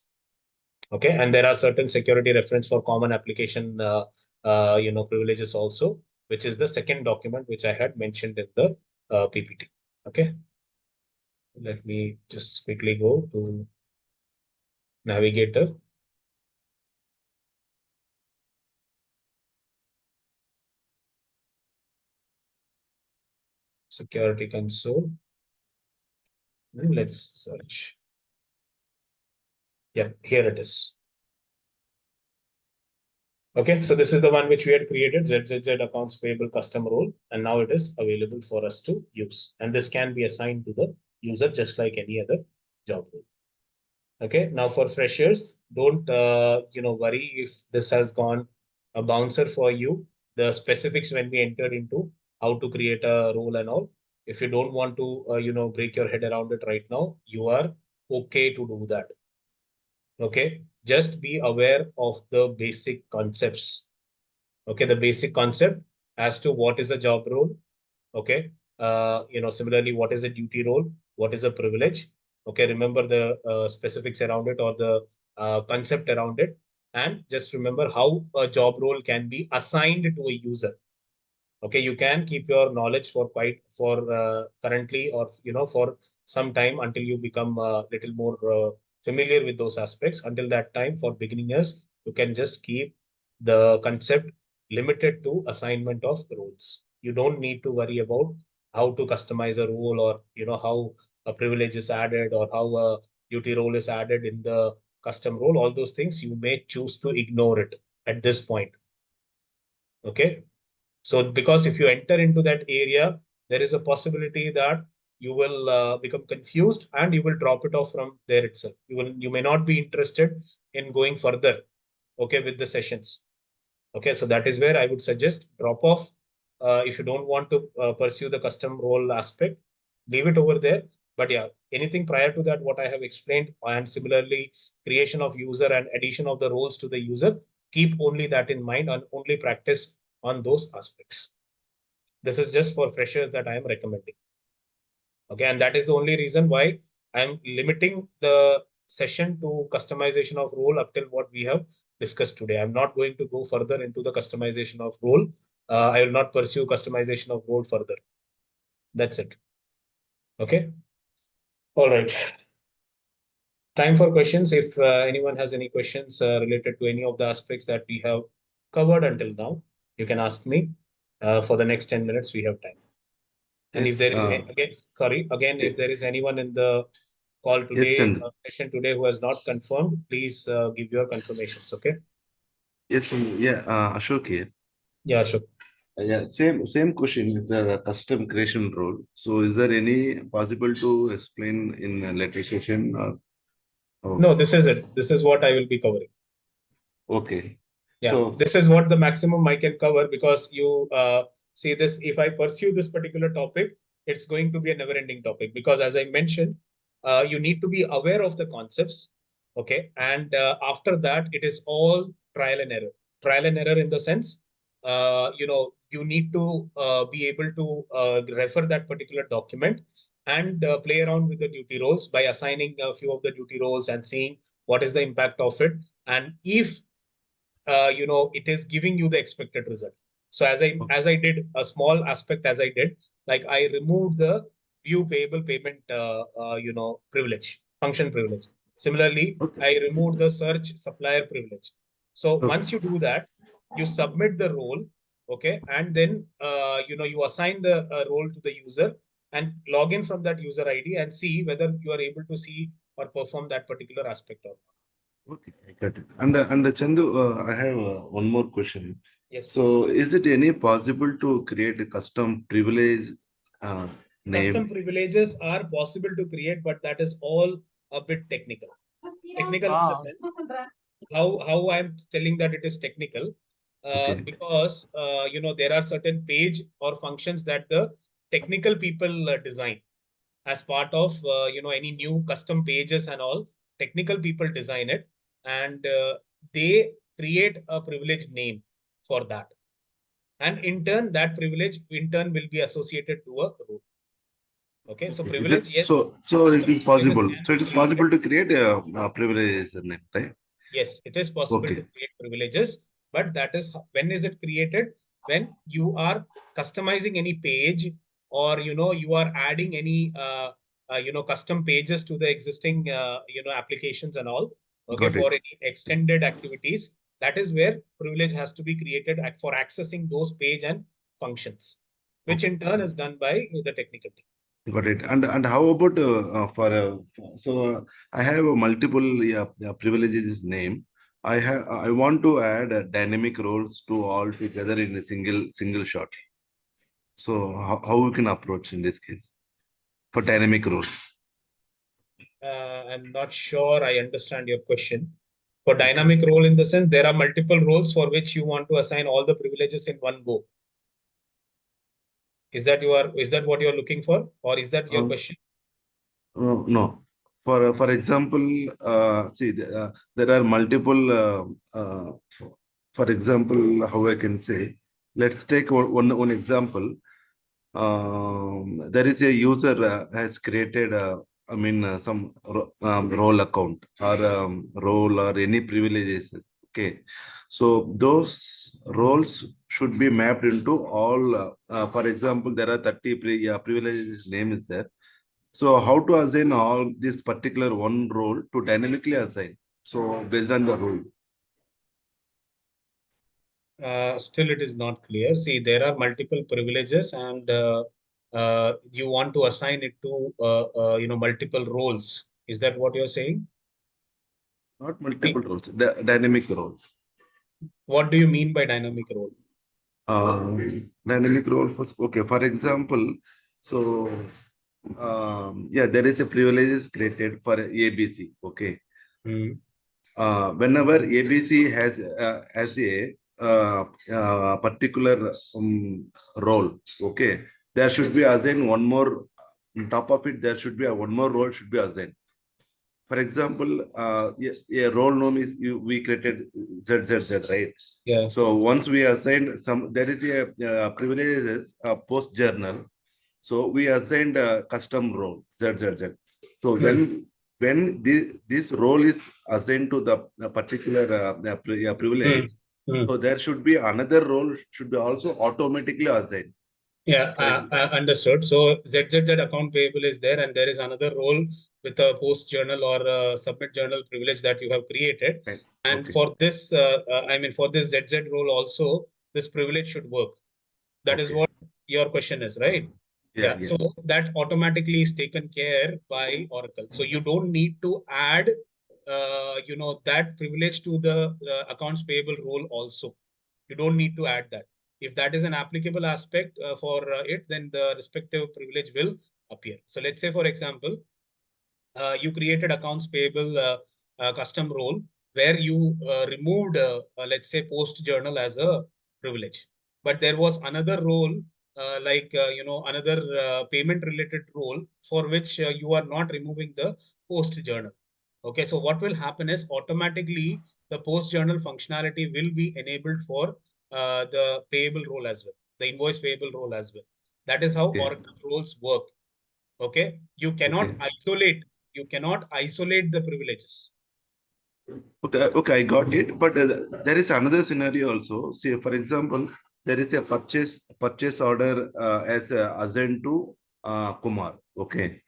Okay, and there are certain security reference for common application privileges also, which is the second document which I had mentioned in the PPT. Okay, let me just quickly go to navigator. Security console, and let's search. Yeah, here it is. Okay, so this is the one which we had created, ZZZ accounts payable custom role, and now it is available for us to use. And this can be assigned to the user just like any other job role. Okay, now for freshers, don't worry if this has gone a bouncer for you. The specifics when we entered into how to create a role and all. If you don't want to break your head around it right now, you are okay to do that. Okay, just be aware of the basic concepts. Okay, the basic concept as to what is a job role. Okay, similarly, what is a duty role, what is a privilege. Okay, remember the specifics around it, or the concept around it, and just remember how a job role can be assigned to a user. Okay, you can keep your knowledge for quite for currently, or for some time, until you become a little more familiar with those aspects. Until that time, for beginners, you can just keep the concept limited to assignment of roles. You don't need to worry about how to customize a role, or how a privilege is added, or how a duty role is added in the custom role. All those things you may choose to ignore it at this point. Okay, so because if you enter into that area, there is a possibility that you will become confused and you will drop it off from there itself. You may not be interested in going further, okay, with the sessions. Okay, so that is where I would suggest drop off. If you don't want to pursue the custom role aspect, leave it over there. But yeah, anything prior to that, what I have explained, and similarly, creation of user and addition of the roles to the user, keep only that in mind and only practice on those aspects. This is just for freshers that I am recommending. Okay, and that is the only reason why I'm limiting the session to customization of role up till what we have discussed today. I'm not going to go further into the customization of role. I will not pursue customization of role further. That's it. Okay. All right. Time for questions. If anyone has any questions related to any of the aspects that we have covered until now, you can ask me. For the next 10 minutes, we have time. And if Yes, there is, again, sorry, again, if ye- there is anyone in the call yes, today, and session today who has not confirmed, please give your confirmations. Okay. yes, and yeah, Ashok here. Yeah, sure. Yeah, same question with the custom creation role. So, is there any possible to explain in a later session? Or, oh, No, this is it. This is what I will be covering. okay. Yeah, So this is what the maximum I can cover, because you see this, if I pursue this particular topic, it's going to be a never-ending topic, because as I mentioned, you need to be aware of the concepts, okay? And after that, it is all trial and error. Trial and error in the sense, you need to be able to refer that particular document and play around with the duty roles by assigning a few of the duty roles and seeing what is the impact of it. And if it is giving you the expected result. So as I did a small aspect, as I did, like I removed the view payable payment privilege, function privilege. Similarly, okay, I removed the search supplier privilege. So okay, once you do that, you submit the role, okay, and then you assign the role to the user and log in from that user ID and see whether you are able to see or perform that particular aspect or not. okay, I got it. And Chandu, I have one more question. Yes, please. So is it any possible to create a custom privilege uh, Custom name? privileges are possible to create, but that is all a bit technical. Technical in the sense, how I'm telling that it is technical, Okay, because there are certain page or functions that the technical people design as part of any new custom pages and all. Technical people design it, and they create a privilege name for that, and in turn that privilege in turn will be associated to a role. Okay, so okay. Is it privilege, yes, so? So it custom is privileges possible. can So be it is created. possible to create a privilege name, right? Yes, it is possible to Okay, create privileges, but that is when is it created? When you are customizing any page, or you are adding any custom pages to the existing applications and all. Okay, got for it. any extended activities, that is where privilege has to be created for accessing those page and functions, which Okay. in turn is done by the technical team. Got it. And how about I have a multiple privileges name. I want to add dynamic roles to all together in a single shot. So how we can approach in this case for dynamic roles? I'm not sure I understand your question. For Okay. dynamic role, in the sense, there are multiple roles for which you want to assign all the privileges in one go. Is that what you are looking for, or is that your Um, question? no. For example, there are multiple. For example, how I can say, let's take one example. There is a user has created some role account or role or any privileges. Okay, so those roles should be mapped into all. For example, there are 30 privileges name is there. So how to assign all this particular one role to dynamically assign? So based on the role. Still, it is not clear. See, there are multiple privileges, and you want to assign it to multiple roles. Is that what you're saying? Not See, multiple roles, dynamic roles. what do you mean by dynamic role? Dynamic role for okay. For example, so yeah, there is a privileges created for ABC. Okay, Hmm. whenever ABC has a particular role, okay, there should be assigned one more. On top of it, there should be one more role should be assigned. For example, a role name is we created ZZZ, right? Yeah. So once we assign some, there is a privileges post journal. So we assigned a custom role ZZZ. So Hmm. when this role is assigned to the particular Hmm. privilege, Hmm. so there should be another role should be also automatically assigned. Yeah, For example, understood. So ZZZ account payable is there, and there is another role with a post journal or a submit journal privilege that you have created. right? And Okay, for this, for this ZZ role also, this privilege should work. That is okay, what your question is, right? yeah, Yeah. yeah, So that automatically is taken care by Oracle. So you don't need to add, that privilege to the accounts payable role also. You don't need to add that. If that is an applicable aspect for it, then the respective privilege will appear. So let's say, for example, you created accounts payable custom role where you removed, let's say, post journal as a privilege. But there was another role, another payment related role for which you are not removing the post journal. Okay, so what will happen is automatically the post journal functionality will be enabled for the payable role as well, the invoice payable role as well. That is how Okay. Oracle roles work. Okay, Okay. you cannot isolate the privileges. Okay, okay, I got it. But there is another scenario also. See, for example, there is a purchase order as assigned to Kumar. Okay,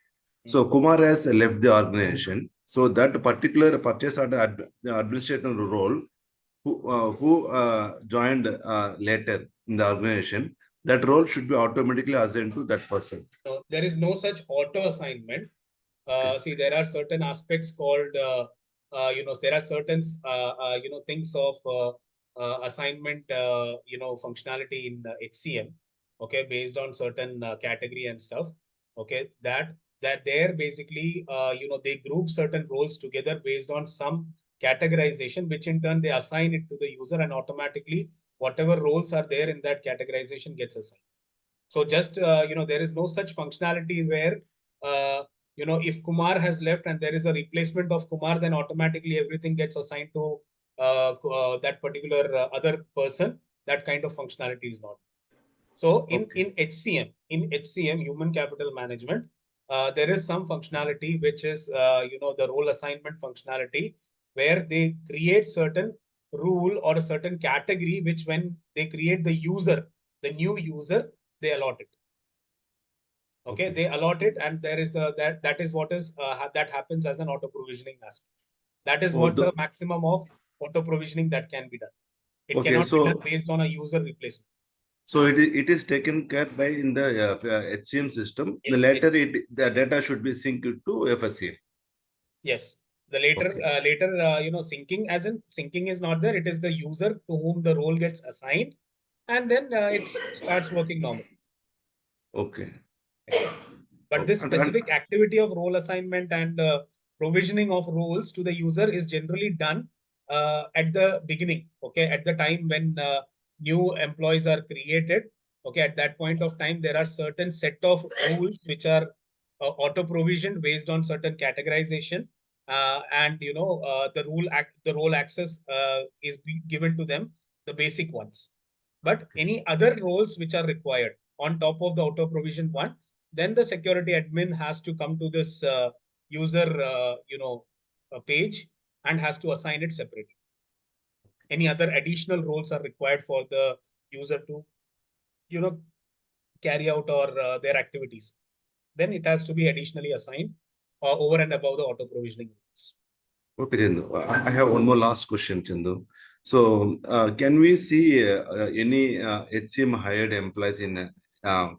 so Kumar has left the organization. So that particular purchase order the administrator role who joined later in the organization, that role should be automatically assigned to that person. No, there is no such auto assignment. Okay. See, there are certain aspects called, there are certain, things of assignment, functionality in HCM, okay, based on certain category and stuff. Okay, that there basically, they group certain roles together based on some categorization, which in turn they assign it to the user, and automatically whatever roles are there in that categorization gets assigned. So just, there is no such functionality where, if Kumar has left and there is a replacement of Kumar, then automatically everything gets assigned to that particular other person. That kind of functionality is not. So Okay. in HCM, human capital management, there is some functionality which is, the role assignment functionality, where they create certain rule or a certain category, which when they create the new user, they allot it. Okay, they allot it, and there is that is what is that happens as an auto provisioning aspect. That is Oh, what the maximum of auto provisioning that can be done. It okay. cannot be done So based on a user replacement. so it is taken care by in the HCM system. The Yes, later the data should be synced to FSCM. yes. The later, Okay. syncing, as in syncing is not there. It is the user to whom the role gets assigned, and then it starts working normally. Okay. Okay. But this And specific activity of role assignment and provisioning of roles to the user is generally done at the beginning. Okay, at the time when new employees are created. Okay, at that point of time, there are certain set of rules which are auto provisioned based on certain categorization, and the role access is given to them, the basic ones. But any other roles which are required on top of the auto provision one, then the security admin has to come to this user page and has to assign it separately. Any other additional roles are required for the user to, you know carry out or their activities, then it has to be additionally assigned over and above the auto provisioning rules. okay, Chandu. I have one more last question, Chandu. So, can we see any HCM hired employees in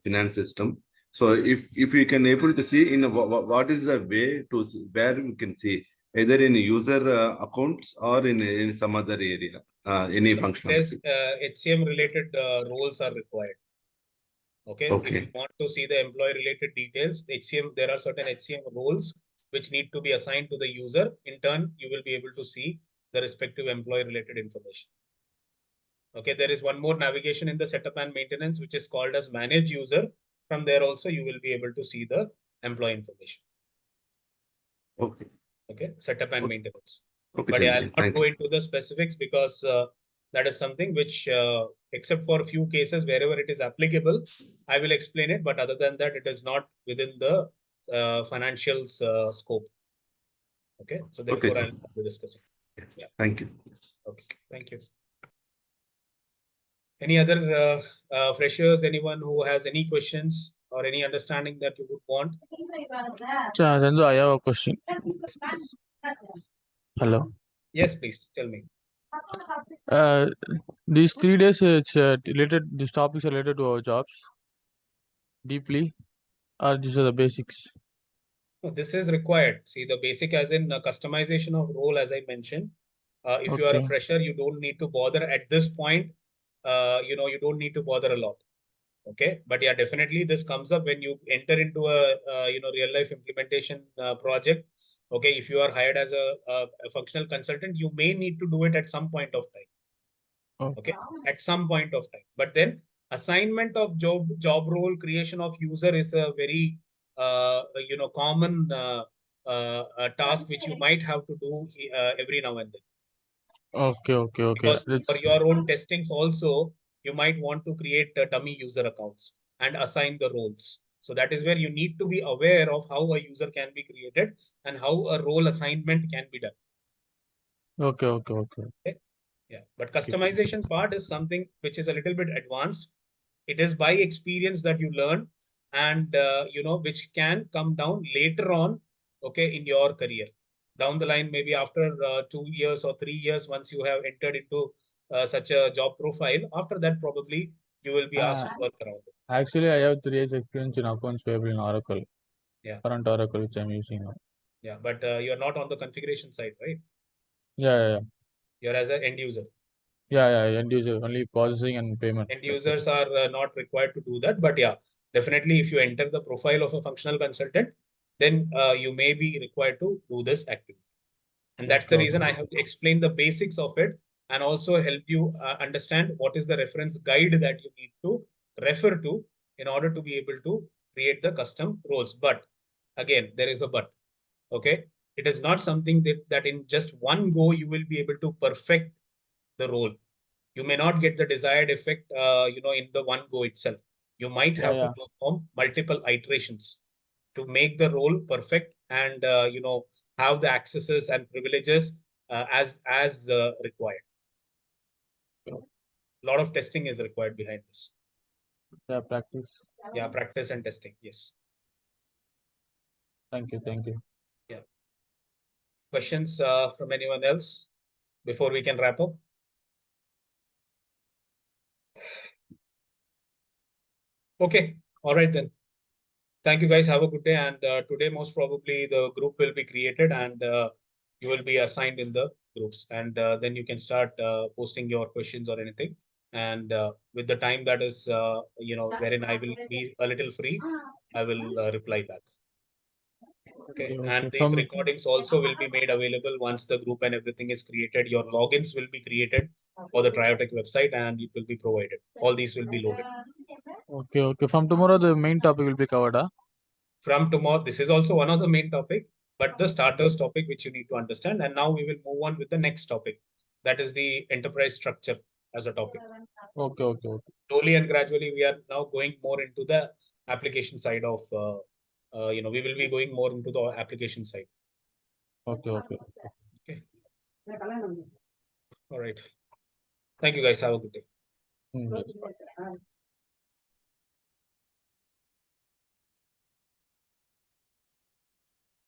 finance system? So, if we can able to see in what is the way to see, where we can see either in user accounts or in some other area, any There's functionality. HCM related roles are required. Okay, if you Okay. want to see the employee related details, HCM, there are certain HCM roles which need to be assigned to the user. In turn, you will be able to see the respective employee related information. Okay, there is one more navigation in the setup and maintenance, which is called as manage user. From there also, you will be able to see the employee information. Okay. Okay, setup and Okay. maintenance. Okay, But yeah, Chandu. I'll not Thank go you. into the specifics because that is something which, except for a few cases wherever it is applicable, I will explain it. But other than that, it is not within the financials scope. Okay, so Okay, therefore I'll Chandu. not be discussing. Yes. Yeah. Thank you. Okay. Thank you. Any other freshers? Anyone who has any questions or any understanding that you would want? Chandu, I have a question. Yes, please. Hello. Yes, please tell me. Uh, these 3 days, it's related. These topics are related to our jobs deeply, or these are the basics. No, this is required. See, the basic as in customization of role, as I mentioned. If you are a Okay. fresher, you don't need to bother at this point. You don't need to bother a lot. Okay, but yeah, definitely this comes up when you enter into a real life implementation project. Okay, if you are hired as a functional consultant, you may need to do it at some point of time. Okay, at some point of time. But then assignment of job role, creation of user is a very common task which you might have to do every now and then. Okay. Because for That's your own testings also, you might want to create dummy user accounts and assign the roles. So that is where you need to be aware of how a user can be created and how a role assignment can be done. okay. Okay. Yeah, but customization part is something which is a little bit advanced. It is by experience that you learn, and which can come down later on, okay, in your career. Down the line, maybe after 2 years or 3 years, once you have entered into such a job profile, after that probably you will be asked to work around it. Actually, I have 3 years experience in accounts payable in Oracle. Yeah, Current Oracle which I'm using now. yeah, but you're not on the configuration side, right? Yeah. You're as an end user. End user only processing and payment. End users are not required to do that, but yeah, definitely if you enter the profile of a functional consultant, then you may be required to do this activity. And that's the reason I have explained the basics of it and also help you understand what is the reference guide that you need to refer to in order to be able to create the custom roles. But again, there is a but. Okay, it is not something that in just one go you will be able to perfect the role. You may not get the desired effect in the one go itself. You might have to Yeah. perform multiple iterations to make the role perfect and have the accesses and privileges as required. A lot of testing is required behind this. Yeah, practice. Yeah, practice and testing. Yes. Thank you. Yeah. Questions from anyone else before we can wrap up? Okay. All right then. Thank you guys. Have a good day. And today, most probably, the group will be created and you will be assigned in the groups. And then you can start posting your questions or anything. And with the time that is, wherein I will be a little free, I will reply back. Okay. And Okay. these recordings also will be made available once the group and everything is created. Your logins will be created for the TrioTech website and it will be provided. All these will be loaded. Okay. From tomorrow, the main topic will be covered. From tomorrow, this is also one of the main topic, but the starters topic which you need to understand. And now we will move on with the next topic. That is the enterprise structure as a topic. Okay. Slowly and gradually, we are now going more into the application side of, we will be going more into the application side. Okay. Okay. All right. Thank you guys. Have a good day. Yes.